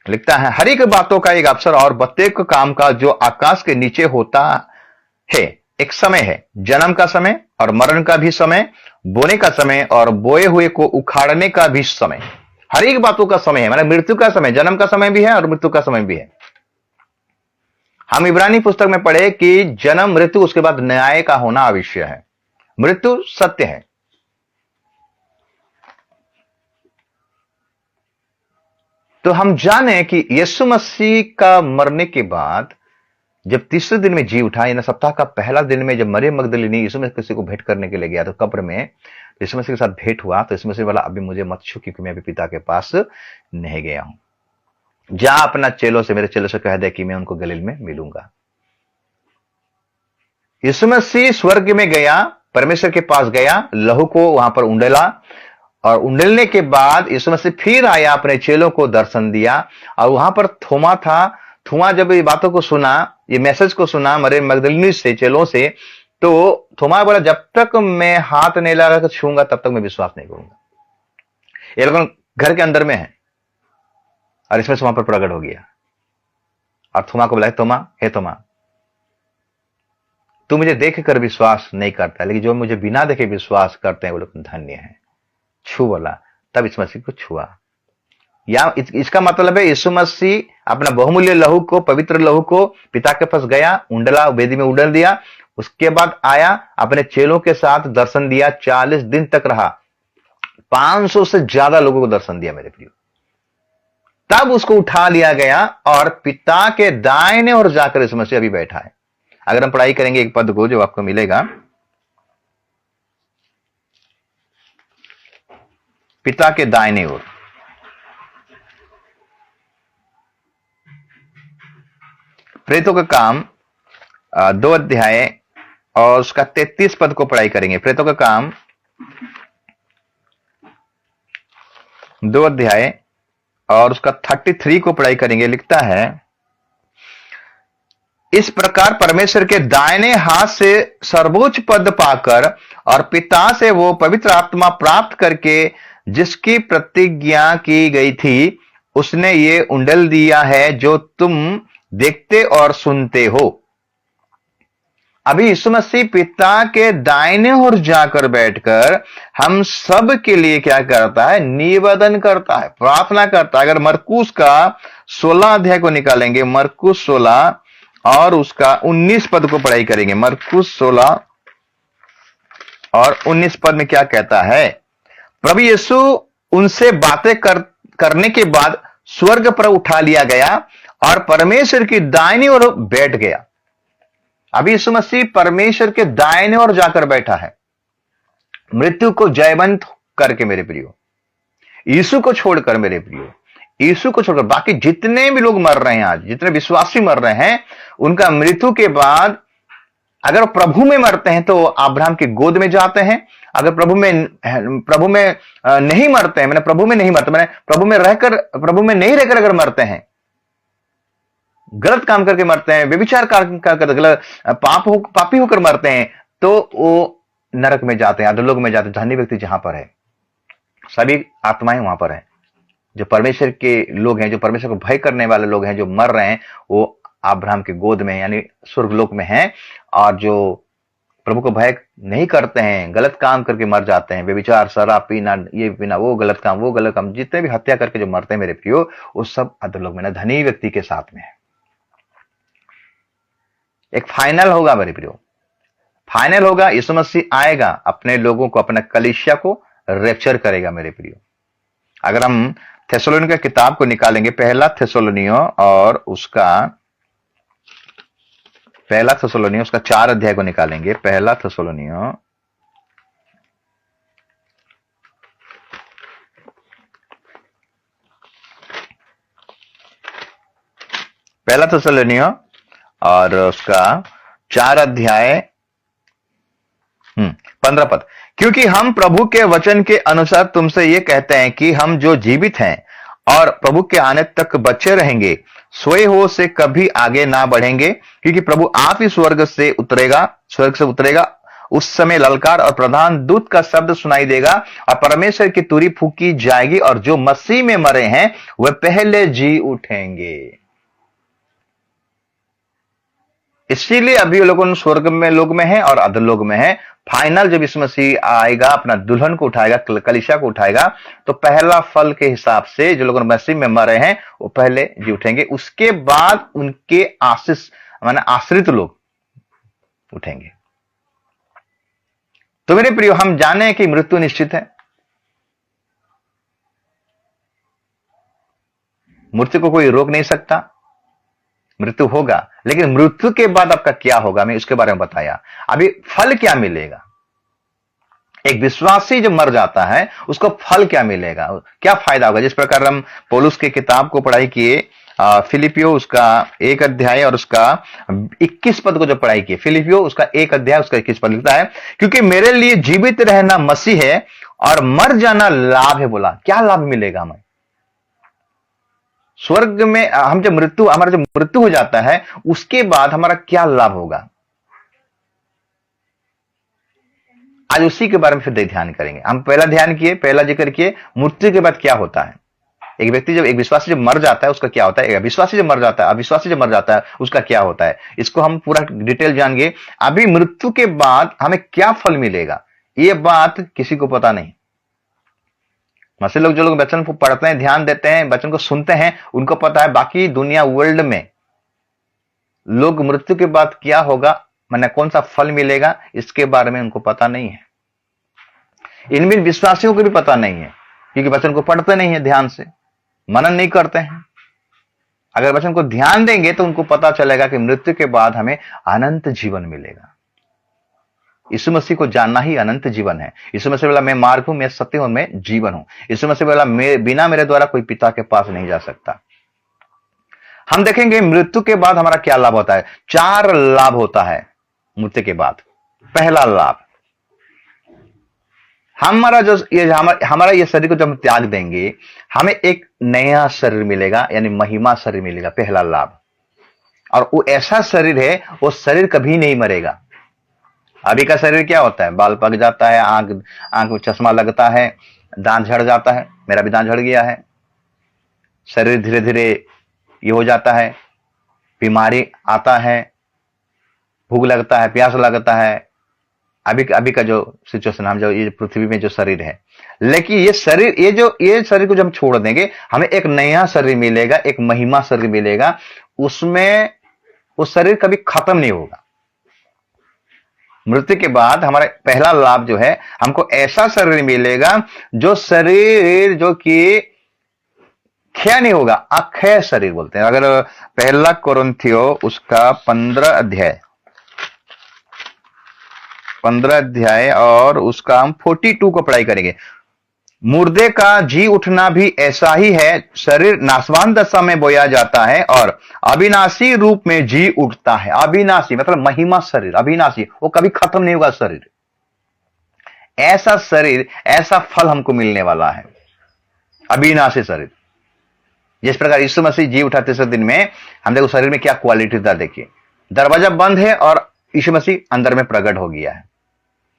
लिखता है, हर एक बातों का एक अवसर और प्रत्येक काम का जो आकाश के नीचे होता है एक समय है, जन्म का समय और मरण का भी समय, बोने का समय और बोए हुए को उखाड़ने का भी समय। हर एक बातों का समय है, मतलब मृत्यु का समय, जन्म का समय भी है और मृत्यु का समय भी है। हम इब्रानी पुस्तक में पढ़े कि जन्म, मृत्यु, उसके बाद न्याय का होना अवश्य है। मृत्यु सत्य है, तो हम जाने कि यीशु मसीह का मरने के बाद जब तीसरे दिन में जी उठा, यानी सप्ताह का पहला दिन में जब मरियम मगदलिनी यीशु मसीह किसी को भेंट करने के लिए गया तो कब्र में यीशु मसीह के साथ भेंट हुआ, तो यीशु मसीह बोला अभी मुझे मत छू, क्योंकि मैं अभी पिता के पास नहीं गया हूं। जा अपना मेरे चेलों से कह दे कि मैं उनको गलील में मिलूंगा। यीशु मसीह स्वर्ग में गया, परमेश्वर के पास गया, लहू को वहां पर उंडेला, और उंडेलने के बाद यीशु मसीह फिर आया, अपने चेलों को दर्शन दिया, और वहां पर थोमा था। थोमा जब ये बातों को सुना, ये मैसेज को सुना मरियम मगदलिनी से, चेलों से, तो थोमा बोला जब तक मैं हाथ नहीं लगा कर छूंगा तब तक मैं विश्वास नहीं करूंगा। ये लोग घर के अंदर में है और इसमें से वहां पर प्रकट हो गया, और थोमा को बोला थोमा, हे थोमा, तू मुझे देख कर विश्वास नहीं करता, लेकिन जो मुझे बिना देखे विश्वास करते हैं वो लोग धन्य हैं। छू बोला, तब इस मसीह को छुआ। या इसका मतलब है यीशु मसीह अपना बहुमूल्य लहू को, पवित्र लहू को पिता के पास गया, उंडला, वेदी में उंडल दिया, उसके बाद आया, अपने चेलों के साथ दर्शन दिया, 40 दिन तक रहा। 500 से ज्यादा लोगों को दर्शन दिया मेरे प्रियो। तब उसको उठा लिया गया और पिता के दाहिने ओर जाकर इस मसीह अभी बैठा है। अगर हम पढ़ाई करेंगे एक पद को जो आपको मिलेगा, पिता के दाहिने ओर, प्रेतों का काम 2 अध्याय और उसका 33 पद को पढ़ाई करेंगे। प्रेतों का काम 2 अध्याय और उसका 33 को पढ़ाई करेंगे। लिखता है, इस प्रकार परमेश्वर के दाहिने हाथ से सर्वोच्च पद पाकर और पिता से वो पवित्र आत्मा प्राप्त करके जिसकी प्रतिज्ञा की गई थी, उसने ये उंडेल दिया है जो तुम देखते और सुनते हो। अभी यीशु मसीह पिता के दाहिने ओर जाकर बैठकर हम सब के लिए क्या करता है? निवेदन करता है, प्रार्थना करता है। अगर मरकुस का 16 अध्याय को निकालेंगे, मरकुस 16 और उसका 19 पद को पढ़ाई करेंगे। मरकुस 16 और 19 पद में क्या कहता है? प्रभु यीशु उनसे बातें करने के बाद स्वर्ग पर उठा लिया गया और परमेश्वर की दाहिनी ओर बैठ गया। अभी यीशु मसीह परमेश्वर के दाहिने ओर जाकर बैठा है, मृत्यु को जयवंत करके मेरे प्रियो। यीशु को छोड़कर मेरे प्रियो, यीशु को छोड़कर बाकी जितने भी लोग मर रहे हैं, आज जितने विश्वासी मर रहे हैं, उनका मृत्यु के बाद अगर प्रभु में मरते हैं तो अब्राहम की गोद में जाते हैं। अगर प्रभु में नहीं मरते हैं, मैंने प्रभु में नहीं मरते, मैंने प्रभु में नहीं रहकर अगर मरते हैं, गलत काम करके मरते हैं, व्यभिचार कर गलत पापी होकर मरते हैं, तो वो नरक में जाते हैं, अधोलोक में जाते हैं। धन्य व्यक्ति जहां पर है, सभी आत्माएं वहां पर है। जो परमेश्वर के लोग हैं, जो परमेश्वर को भय करने वाले लोग हैं, जो मर रहे हैं, वो अब्राहम के गोद में यानी स्वर्गलोक में हैं। और जो प्रभु को भय नहीं करते हैं, गलत काम करके मर जाते हैं, व्यभिचार, शराब पीना, ये पीना, वो गलत काम, जितने भी हत्या करके जो मरते हैं मेरे प्रियो, वो सब अधोलोक में ना धनी व्यक्ति के साथ में है। एक फाइनल होगा मेरे प्रियो, फाइनल होगा। यीशु मसीह आएगा, अपने लोगों को, अपने कलीसिया को रैप्चर करेगा मेरे प्रियो। अगर हम थेसलोनियों की किताब को निकालेंगे, पहला थेसलोनियों और उसका 4 अध्याय को निकालेंगे। पहला थेसलोनियों और उसका 4 अध्याय 15 पद, क्योंकि हम प्रभु के वचन के अनुसार तुमसे ये कहते हैं कि हम जो जीवित हैं और प्रभु के आने तक बचे रहेंगे, सोए हो से कभी आगे ना बढ़ेंगे, क्योंकि प्रभु आप ही स्वर्ग से उतरेगा। उस समय ललकार और प्रधान दूत का शब्द सुनाई देगा और परमेश्वर की तुरी फूकी जाएगी और जो मसीह में मरे हैं वे पहले जी उठेंगे। इसीलिए अभी लोगों स्वर्ग में लोग में है और अधोलोक में है। फाइनल जब यीशु मसीह आएगा, अपना दुल्हन को उठाएगा, कलीसिया को उठाएगा, तो पहला फल के हिसाब से जो लोग मसीह में मरे हैं वो पहले जी उठेंगे। उसके बाद उनके आश्रित लोग उठेंगे। तो मेरे प्रियो, हम जाने हैं कि मृत्यु निश्चित है, मृत्यु को कोई रोक नहीं सकता, मृत्यु होगा। लेकिन मृत्यु के बाद आपका क्या होगा, मैं उसके बारे में बताया। अभी फल क्या मिलेगा? एक विश्वासी जब मर जाता है उसको फल क्या मिलेगा, क्या फायदा होगा? जिस प्रकार हम पौलुस की किताब को पढ़ाई किए, फिलिपियो उसका 1 अध्याय और उसका 21 पद को जब पढ़ाई किए, फिलिपियो उसका 1 अध्याय उसका 21 पद लिखता है, क्योंकि मेरे लिए जीवित रहना मसीह है और मर जाना लाभ है। बोला क्या लाभ मिलेगा हमें स्वर्ग में? हमारा जब मृत्यु हो जाता है उसके बाद हमारा क्या लाभ होगा? आज उसी के बारे में फिर ध्यान करेंगे। हम पहला जिक्र किए मृत्यु के बाद क्या होता है। एक विश्वासी जब मर जाता है उसका क्या होता है, अविश्वासी जब मर जाता है उसका क्या होता है, इसको हम पूरा डिटेल जानेंगे। अभी मृत्यु के बाद हमें क्या फल मिलेगा ये बात किसी को पता नहीं। मसीह लोग, जो लोग वचन को पढ़ते हैं, ध्यान देते हैं, वचन को सुनते हैं, उनको पता है। बाकी दुनिया वर्ल्ड में लोग मृत्यु के बाद क्या होगा, कौन सा फल मिलेगा, इसके बारे में उनको पता नहीं है। इनमें विश्वासियों को भी पता नहीं है, क्योंकि वचन को पढ़ते नहीं है, ध्यान से मनन नहीं करते हैं। अगर वचन को ध्यान देंगे तो उनको पता चलेगा कि मृत्यु के बाद हमें अनंत जीवन मिलेगा। यीशु मसीह को जानना ही अनंत जीवन है। यीशु मसीह बोला, मैं मार्ग हूं, मैं सत्य हूं, मैं जीवन हूं। यीशु मसीह बोला, बिना मेरे द्वारा कोई पिता के पास नहीं जा सकता। हम देखेंगे मृत्यु के बाद हमारा क्या लाभ होता है। 4 लाभ होता है मृत्यु के बाद। पहला लाभ, हमारा ये शरीर को जब हम त्याग देंगे, हमें एक नया शरीर मिलेगा, यानी महिमा शरीर मिलेगा, पहला लाभ। और वो ऐसा शरीर है, वो शरीर कभी नहीं मरेगा। अभी का शरीर क्या होता है, बाल पक जाता है, आंख में चश्मा लगता है, दांत झड़ जाता है। मेरा भी दांत झड़ गया है। शरीर धीरे धीरे ये हो जाता है, बीमारी आता है, भूख लगता है, प्यास लगता है। अभी का जो सिचुएशन, हम जो ये पृथ्वी में जो शरीर है, लेकिन ये शरीर को जब हम छोड़ देंगे, हमें एक नया शरीर मिलेगा, एक महिमा शरीर मिलेगा। उसमें वो शरीर कभी खत्म नहीं होगा। मृत्यु के बाद हमारा पहला लाभ जो है, हमको ऐसा शरीर मिलेगा जो कि क्षय नहीं होगा, अक्षय शरीर बोलते हैं। अगर पहला कोरिन्थियो उसका 15 अध्याय और उसका हम 42 को पढ़ाई करेंगे। मुर्दे का जी उठना भी ऐसा ही है, शरीर नाशवान दशा में बोया जाता है और अविनाशी रूप में जी उठता है। अविनाशी मतलब महिमा शरीर, अविनाशी, वो कभी खत्म नहीं होगा शरीर। ऐसा शरीर, ऐसा फल हमको मिलने वाला है, अविनाशी शरीर। जिस प्रकार यीशु मसीह जी उठा तीसरे दिन में, हम देखो शरीर में क्या क्वालिटी था। देखिए, दरवाजा बंद है और यीशु मसीह अंदर में प्रकट हो गया है।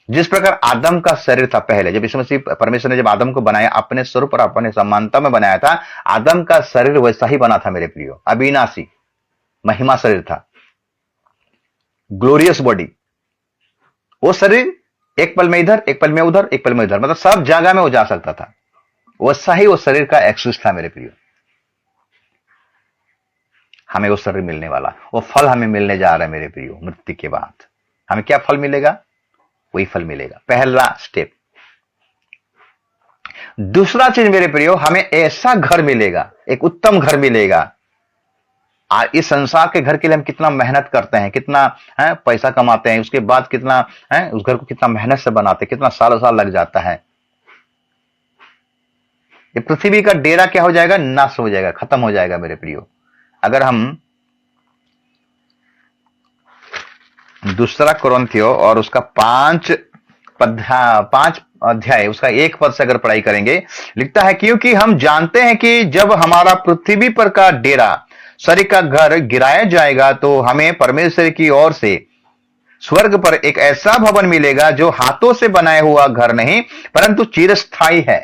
जिस प्रकार आदम का शरीर था पहले, जब यीशु मसीह, परमेश्वर ने जब आदम को बनाया, अपने स्वरूप और अपने समानता में बनाया था, आदम का शरीर वैसा ही बना था मेरे प्रियो, अविनाशी महिमा शरीर था, ग्लोरियस बॉडी। वो शरीर एक पल में इधर, एक पल में उधर, एक पल में उधर, मतलब सब जगह में वो जा सकता था। वैसा ही वो शरीर का एक्सेस था मेरे प्रियो। हमें वो शरीर मिलने वाला, वो फल हमें मिलने जा रहा है मेरे प्रियो। मृत्यु के बाद हमें क्या फल मिलेगा, वही फल मिलेगा, पहला स्टेप। दूसरा चीज मेरे प्रियो, हमें ऐसा घर मिलेगा, एक उत्तम घर मिलेगा। इस संसार के घर के लिए हम कितना मेहनत करते हैं, कितना पैसा कमाते हैं, उसके बाद कितना उस घर को कितना मेहनत से बनाते हैं, कितना साल लग जाता है। ये पृथ्वी का डेरा क्या हो जाएगा, नाश हो जाएगा, खत्म हो जाएगा मेरे प्रियो। अगर हम दूसरा कोरिन्थियो और उसका 5 अध्याय उसका 1 पद से अगर पढ़ाई करेंगे, लिखता है, क्योंकि हम जानते हैं कि जब हमारा पृथ्वी पर का डेरा, शरीर का घर गिराया जाएगा, तो हमें परमेश्वर की ओर से स्वर्ग पर एक ऐसा भवन मिलेगा जो हाथों से बनाया हुआ घर नहीं, परंतु चिरस्थायी है।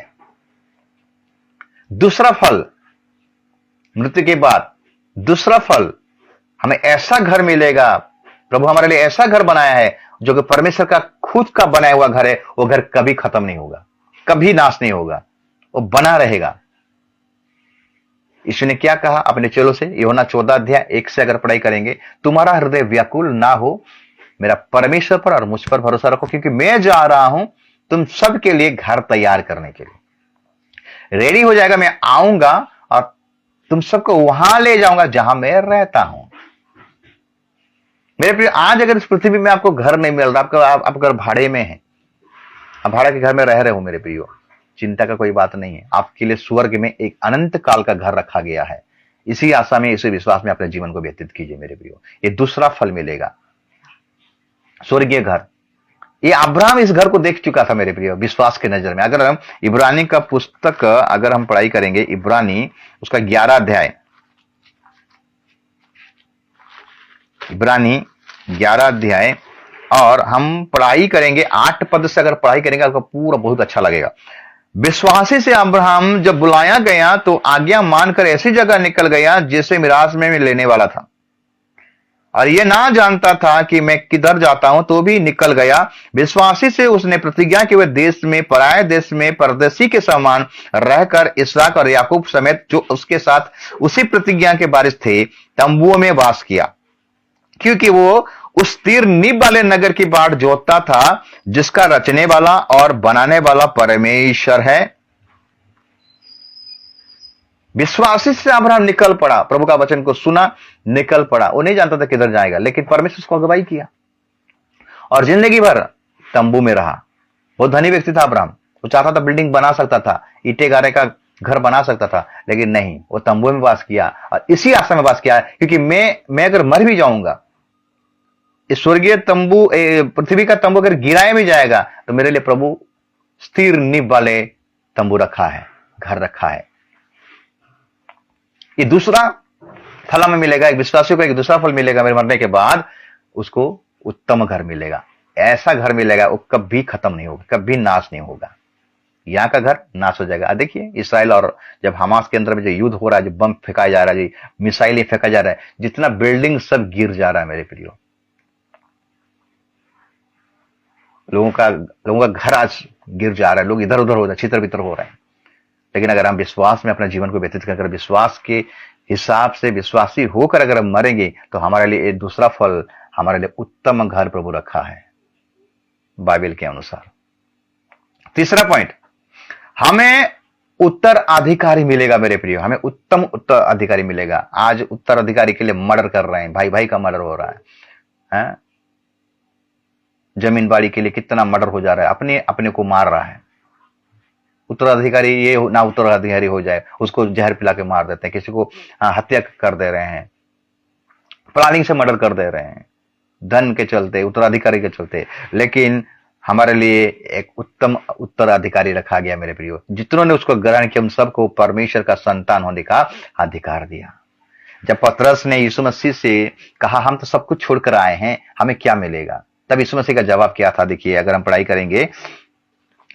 दूसरा फल, मृत्यु के बाद दूसरा फल, हमें ऐसा घर मिलेगा, प्रभु हमारे लिए ऐसा घर बनाया है जो कि परमेश्वर का खुद का बनाया हुआ घर है। वो घर कभी खत्म नहीं होगा, कभी नाश नहीं होगा, वो बना रहेगा। यीशु ने क्या कहा अपने चेलों से, यूहन्ना 14 अध्याय 1 से अगर पढ़ाई करेंगे, तुम्हारा हृदय व्याकुल ना हो, मेरा परमेश्वर पर और मुझ पर भरोसा रखो, क्योंकि मैं जा रहा हूं तुम सबके लिए घर तैयार करने के लिए। रेडी हो जाएगा, मैं आऊंगा और तुम सबको वहां ले जाऊंगा जहां मैं रहता हूं। मेरे प्रिय, आज अगर इस पृथ्वी में आपको घर नहीं मिल रहा, आप घर भाड़े में है, आप भाड़ा के घर में रह रहे हो मेरे प्रियो, चिंता का कोई बात नहीं है। आपके लिए स्वर्ग में एक अनंत काल का घर रखा गया है। इसी आशा में, इसी विश्वास में अपने जीवन को व्यतीत कीजिए मेरे प्रियो। ये दूसरा फल मिलेगा, स्वर्गीय घर। ये अब्राहम इस घर को देख चुका था मेरे प्रियो, विश्वास के नजर में। अगर हम इब्रानी का पुस्तक अगर हम पढ़ाई करेंगे, इब्रानी उसका 11 अध्याय, इब्रानी 11 अध्याय और हम पढ़ाई करेंगे 8 पद से अगर पढ़ाई करेंगे, आपको पूरा बहुत अच्छा लगेगा। विश्वासी से अब्राहम जब बुलाया गया तो आज्ञा मानकर ऐसी जगह निकल गया जिसे मिरास में लेने वाला था, और यह ना जानता था कि मैं किधर जाता हूं, तो भी निकल गया। विश्वासी से उसने प्रतिज्ञा कि वह देश में, पराये देश में परदेशी के समान रहकर इसहाक और याकूब समेत जो उसके साथ उसी प्रतिज्ञा के वारिस थे, तंबुओं में वास किया, क्योंकि वो उस तीर नीब वाले नगर की बाट जोतता था, जिसका रचने वाला और बनाने वाला परमेश्वर है। विश्वासी से अब्राहम निकल पड़ा, प्रभु का वचन को सुना, निकल पड़ा। वो नहीं जानता था किधर जाएगा, लेकिन परमेश्वर उसको अगुवाई किया और जिंदगी भर तंबू में रहा। वो धनी व्यक्ति था अब्राहम, वो चाहता था बिल्डिंग बना सकता था, ईंटे गारे का घर बना सकता था, लेकिन नहीं, वो तंबू में वास किया और इसी आशा में वास किया, क्योंकि मैं अगर मर भी जाऊंगा, इस स्वर्गीय तंबू, पृथ्वी का तंबू अगर गिराया भी जाएगा, तो मेरे लिए प्रभु स्थिर नींव वाले तंबू रखा है, घर रखा है। ये दूसरा फल हमें मिलेगा, एक विश्वासी को एक दूसरा फल मिलेगा मेरे मरने के बाद, उसको उत्तम घर मिलेगा। ऐसा घर मिलेगा वो कभी खत्म नहीं होगा, कभी नाश नहीं होगा। यहाँ का घर नाश हो जाएगा। देखिए इसराइल और जब हमास के अंदर में जो युद्ध हो रहा है, जो बम फेंका जा रहा है, जी मिसाइलें फेंका जा रहा है, जितना बिल्डिंग सब गिर जा रहा है मेरे प्रियो। लोगों का घर आज गिर जा रहा है, लोग इधर उधर हो रहे हैं, छितर बितर हो रहे हैं। लेकिन अगर हम विश्वास में अपना जीवन को व्यतीत कर, विश्वास के हिसाब से विश्वासी होकर अगर हम मरेंगे, तो हमारे लिए एक दूसरा फल, हमारे लिए उत्तम घर प्रभु रखा है बाइबल के अनुसार। तीसरा पॉइंट, हमें उत्तराधिकारी मिलेगा मेरे प्रियो, हमें उत्तम उत्तराधिकारी मिलेगा। आज उत्तराधिकारी के लिए मर्डर कर रहे हैं, भाई भाई का मर्डर हो रहा है? जमीन बाड़ी के लिए कितना मर्डर हो जा रहा है, अपने अपने को मार रहा है। उत्तराधिकारी ये ना उत्तराधिकारी हो जाए, उसको जहर पिला के मार देते हैं, किसी को हत्या कर दे रहे हैं, प्लानिंग से मर्डर कर दे रहे हैं, धन के चलते, उत्तराधिकारी के चलते। लेकिन हमारे लिए एक उत्तम उत्तराधिकारी रखा गया मेरे प्रियो। जितनों ने उसको ग्रहण किया, उन सबको परमेश्वर का संतान होने का अधिकार दिया। जब पतरस ने यीशु मसीह से कहा, हम तो सब कुछ छोड़कर आए हैं, हमें क्या मिलेगा, तब यीशु मसीह का जवाब क्या था? देखिए, अगर हम पढ़ाई करेंगे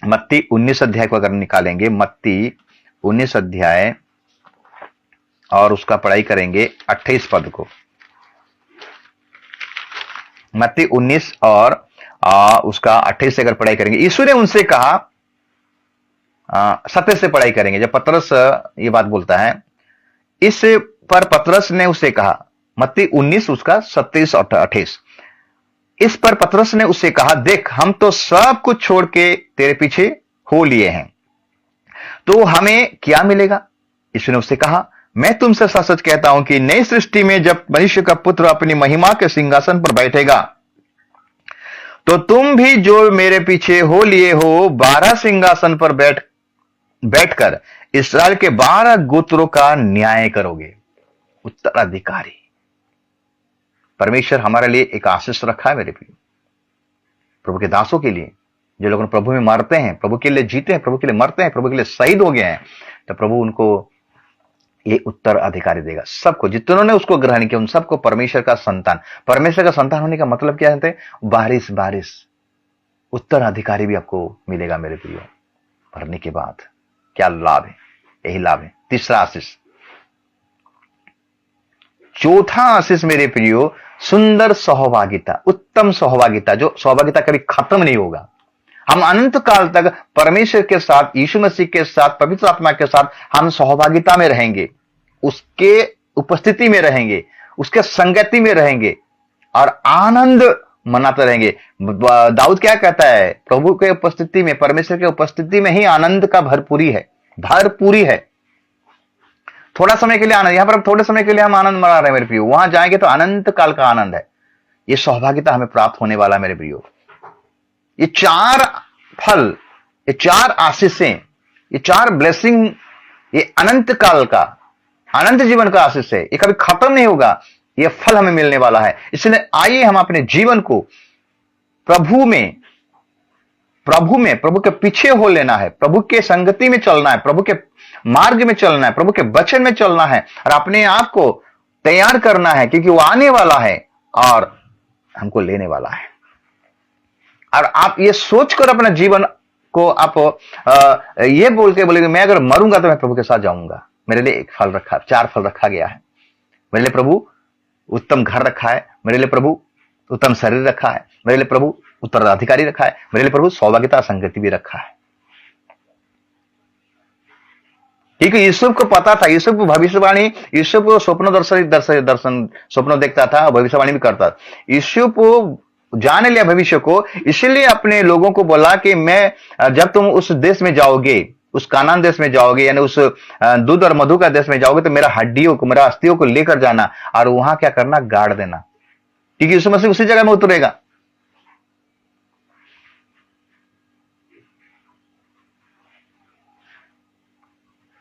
मत्ती 19 अध्याय को अगर निकालेंगे, मत्ती 19 अध्याय और उसका पढ़ाई करेंगे 28 पद को। मत्ती 19 और उसका 28 से अगर पढ़ाई करेंगे, यीशु ने उनसे कहा, 27 से पढ़ाई करेंगे। जब पतरस ये बात बोलता है, इस पर पतरस ने उसे कहा, मत्ती 19 उसका 27 और 28, इस पर पतरस ने उससे कहा, देख हम तो सब कुछ छोड़ के तेरे पीछे हो लिए हैं, तो हमें क्या मिलेगा? यीशु ने उससे कहा, मैं तुमसे सच सच कहता हूं कि नई सृष्टि में जब मनुष्य का पुत्र अपनी महिमा के सिंहासन पर बैठेगा, तो तुम भी जो मेरे पीछे हो लिए हो 12 सिंहासन पर बैठकर इस्राएल के 12 गोत्रों का न्याय करोगे। उत्तराधिकारी। परमेश्वर हमारे लिए एक आशीष रखा है मेरे प्रिय, प्रभु के दासों के लिए, जो लोग प्रभु में मरते हैं, प्रभु के लिए जीते हैं, प्रभु के लिए मरते हैं, प्रभु के लिए शहीद हो गए हैं, तो प्रभु उनको ये उत्तराधिकारी देगा। सबको, जितनों ने उसको ग्रहण किया, उन सबको परमेश्वर का संतान। परमेश्वर का संतान होने का मतलब क्या है? बारिश उत्तराधिकारी भी आपको मिलेगा मेरे प्रियो। भरने के बाद क्या लाभ है? यही लाभ है। तीसरा आशीष। चौथा आशीष मेरे प्रियो, सुंदर सहभागिता, उत्तम सहभागिता, जो सहभागिता कभी खत्म नहीं होगा। हम अनंत काल तक परमेश्वर के साथ, यीशु मसीह के साथ, पवित्र आत्मा के साथ हम सहभागिता में रहेंगे, उसके उपस्थिति में रहेंगे, उसके संगति में रहेंगे और आनंद मनाते रहेंगे। दाऊद क्या कहता है? प्रभु के उपस्थिति में, परमेश्वर के उपस्थिति में ही आनंद का भरपूरी है। थोड़ा समय के लिए आनंद, यहां पर थोड़े समय के लिए हम आनंद मना रहे हैं मेरे प्रियो, वहां जाएंगे तो अनंत काल का आनंद है। ये सहभागिता हमें प्राप्त होने वाला है मेरे प्रियो। ये 4 फल, ये 4 आशीषें, ये 4 ब्लेसिंग, ये अनंत काल का, अनंत जीवन का आशीष है। ये कभी खत्म नहीं होगा, ये फल हमें मिलने वाला है। इसलिए आइए हम अपने जीवन को प्रभु में, प्रभु के पीछे हो लेना है, प्रभु के संगति में चलना है, प्रभु के मार्ग में चलना है, प्रभु के वचन में चलना है और अपने आप को तैयार करना है, क्योंकि वो आने वाला है और हमको लेने वाला है। और आप ये सोचकर अपना जीवन को आप ये बोल के बोलेंगे, मैं अगर मरूंगा तो मैं प्रभु के साथ जाऊंगा। मेरे लिए एक फल रखा, 4 फल रखा गया है। मेरे लिए प्रभु उत्तम घर रखा है, मेरे लिए प्रभु उत्तम शरीर रखा है, मेरे लिए प्रभु उत्तराधिकारी रखा है, मेरे लिए प्रभु सौभाग्यता संगति भी रखा है। क्योंकि यूसुफ को पता था, यूसुफ को भविष्यवाणी, यूसुफ को स्वप्न दर्शन स्वप्न देखता था और भविष्यवाणी भी करता था। यूसुफ को जान लिया भविष्य को, इसलिए अपने लोगों को बोला कि मैं जब तुम उस देश में जाओगे, उस कानान देश में जाओगे, यानी उस दूध और मधु का देश में जाओगे, तो मेरा हड्डियों को, मेरा अस्थियों को लेकर जाना और वहां क्या करना, गाड़ देना, क्योंकि यीशु मसीह उसी जगह में उतरेगा।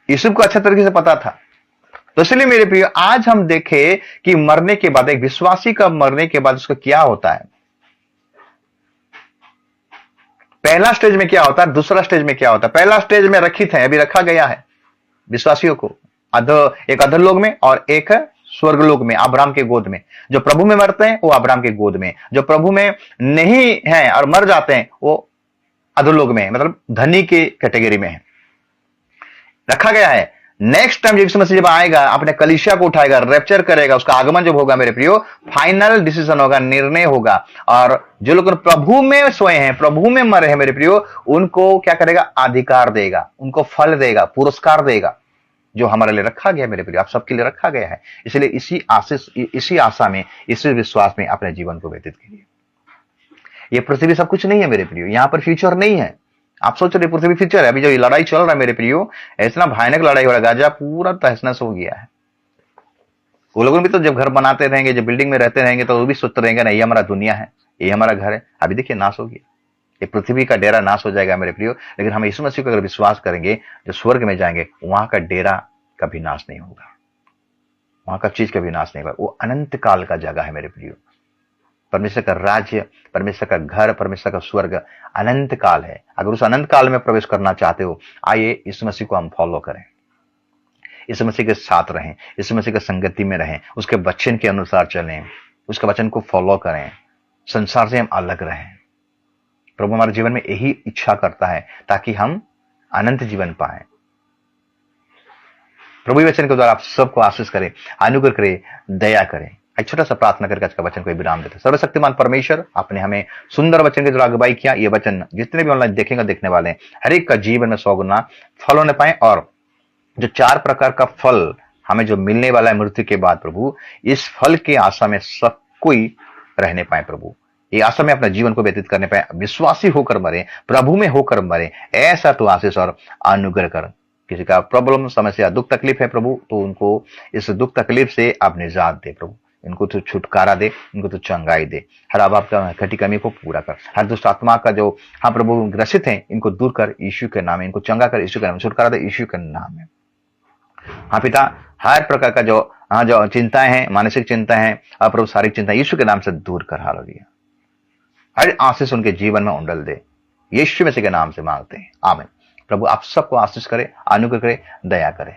यूसुफ को अच्छा तरीके से पता था। तो इसलिए मेरे प्रिय, आज हम देखें कि मरने के बाद, एक विश्वासी का मरने के बाद उसका क्या होता है। पहला स्टेज में क्या होता है, दूसरा स्टेज में क्या होता है। पहला स्टेज में रखित है, अभी रखा गया है विश्वासियों को, एक अधोलोक में और एक स्वर्गलोक में, अब्राहम के गोद में। जो प्रभु में मरते हैं वो अब्राहम के गोद में, जो प्रभु में नहीं है और मर जाते हैं वो अधोलोक में, मतलब धनी के कैटेगरी में है, रखा गया है। नेक्स्ट टाइम यीशु मसीह जब आएगा, अपने कलीसिया को उठाएगा, रैप्चर करेगा, उसका आगमन जब होगा मेरे प्रियो, फाइनल डिसीजन होगा, निर्णय होगा। और जो लोग प्रभु में सोए हैं, प्रभु में मरे हैं मेरे प्रियो, उनको क्या करेगा, अधिकार देगा, उनको फल देगा, पुरस्कार देगा, जो हमारे लिए रखा गया है मेरे प्रियो, आप सबके लिए रखा गया है। इसलिए इसी आशा में, इसी विश्वास में अपने जीवन को व्यतीत कीजिए। ये पृथ्वी सब कुछ नहीं है मेरे प्रियो, यहां पर फ्यूचर नहीं है। आप सोच रहे पृथ्वी फ्यूचर है? अभी जो लड़ाई चल रहा है मेरे प्रियो, इतना भयानक लड़ाई हो रहा है, गाजा पूरा तहस नहस हो गया है। वो लोगों भी तो जब घर बनाते रहेंगे, जब बिल्डिंग में रहते रहेंगे, तो वो भी सोचते रहेंगे ना, ये हमारा दुनिया है, ये हमारा घर है। अभी देखिए नाश हो गया, ये पृथ्वी का डेरा नाश हो जाएगा मेरे प्रियो। लेकिन हम यीशु मसीह को अगर विश्वास करेंगे, जो स्वर्ग में जाएंगे, वहां का डेरा कभी नाश नहीं होगा, वहां का चीज कभी नाश नहीं होगा। वो अनंत काल का जगह है मेरे प्रियो। परमेश्वर का राज्य, परमेश्वर का घर, परमेश्वर का स्वर्ग अनंत काल है। अगर उस अनंत काल में प्रवेश करना चाहते हो, आइए यीशु मसीह को हम फॉलो करें, यीशु मसीह के साथ रहें, यीशु मसीह के संगति में रहें, उसके वचन के अनुसार चलें, उसके वचन को फॉलो करें, संसार से हम अलग रहें। प्रभु हमारे जीवन में यही इच्छा करता है, ताकि हम अनंत जीवन पाएं। प्रभु वचन के द्वारा आप सबको आशीष करे, अनुग्रह करे, दया करे। एक छोटा सा प्रार्थना करके आज का वचन को विराम देते। सर्वशक्तिमान परमेश्वर, आपने हमें सुंदर वचन के द्वारा अगुवाई किया। ये वचन जितने भी ऑनलाइन देखेंगे, देखने वाले, हर एक का जीवन में 100 गुना फल होने पाए, और जो 4 प्रकार का फल हमें जो मिलने वाला है मृत्यु के बाद, प्रभु इस फल की आशा में सब कोई रहने पाए। प्रभु ये आशा में अपना जीवन को व्यतीत करने पाए, विश्वासी होकर मरे, प्रभु में होकर मरे, ऐसा तो आशीष और अनुग्रह कर। किसी का प्रॉब्लम, समस्या, दुख तकलीफ है प्रभु, तो उनको इस दुख तकलीफ से आप निजात दे प्रभु, इनको तो छुटकारा दे, इनको तो चंगाई दे, हर अभाव का घटी कमी को पूरा कर, हर दुष्ट आत्मा का जो हाँ प्रभु ग्रसित है, इनको दूर कर यीशु के नाम में, इनको चंगा कर यीशु के नाम में, छुटकारा दे यीशु के नाम में। हाँ पिता, हर प्रकार का जो चिंताएं हैं, मानसिक चिंता है, प्रभु शारीरिक चिंता, यीशु के नाम से दूर कर। हालेलुया। हर आशीष उनके जीवन में उंडल दे, यीशु मसीह के नाम से मांगते हैं, आमीन। प्रभु आप सबको आशीष करे, अनुग्रह करे, दया करे।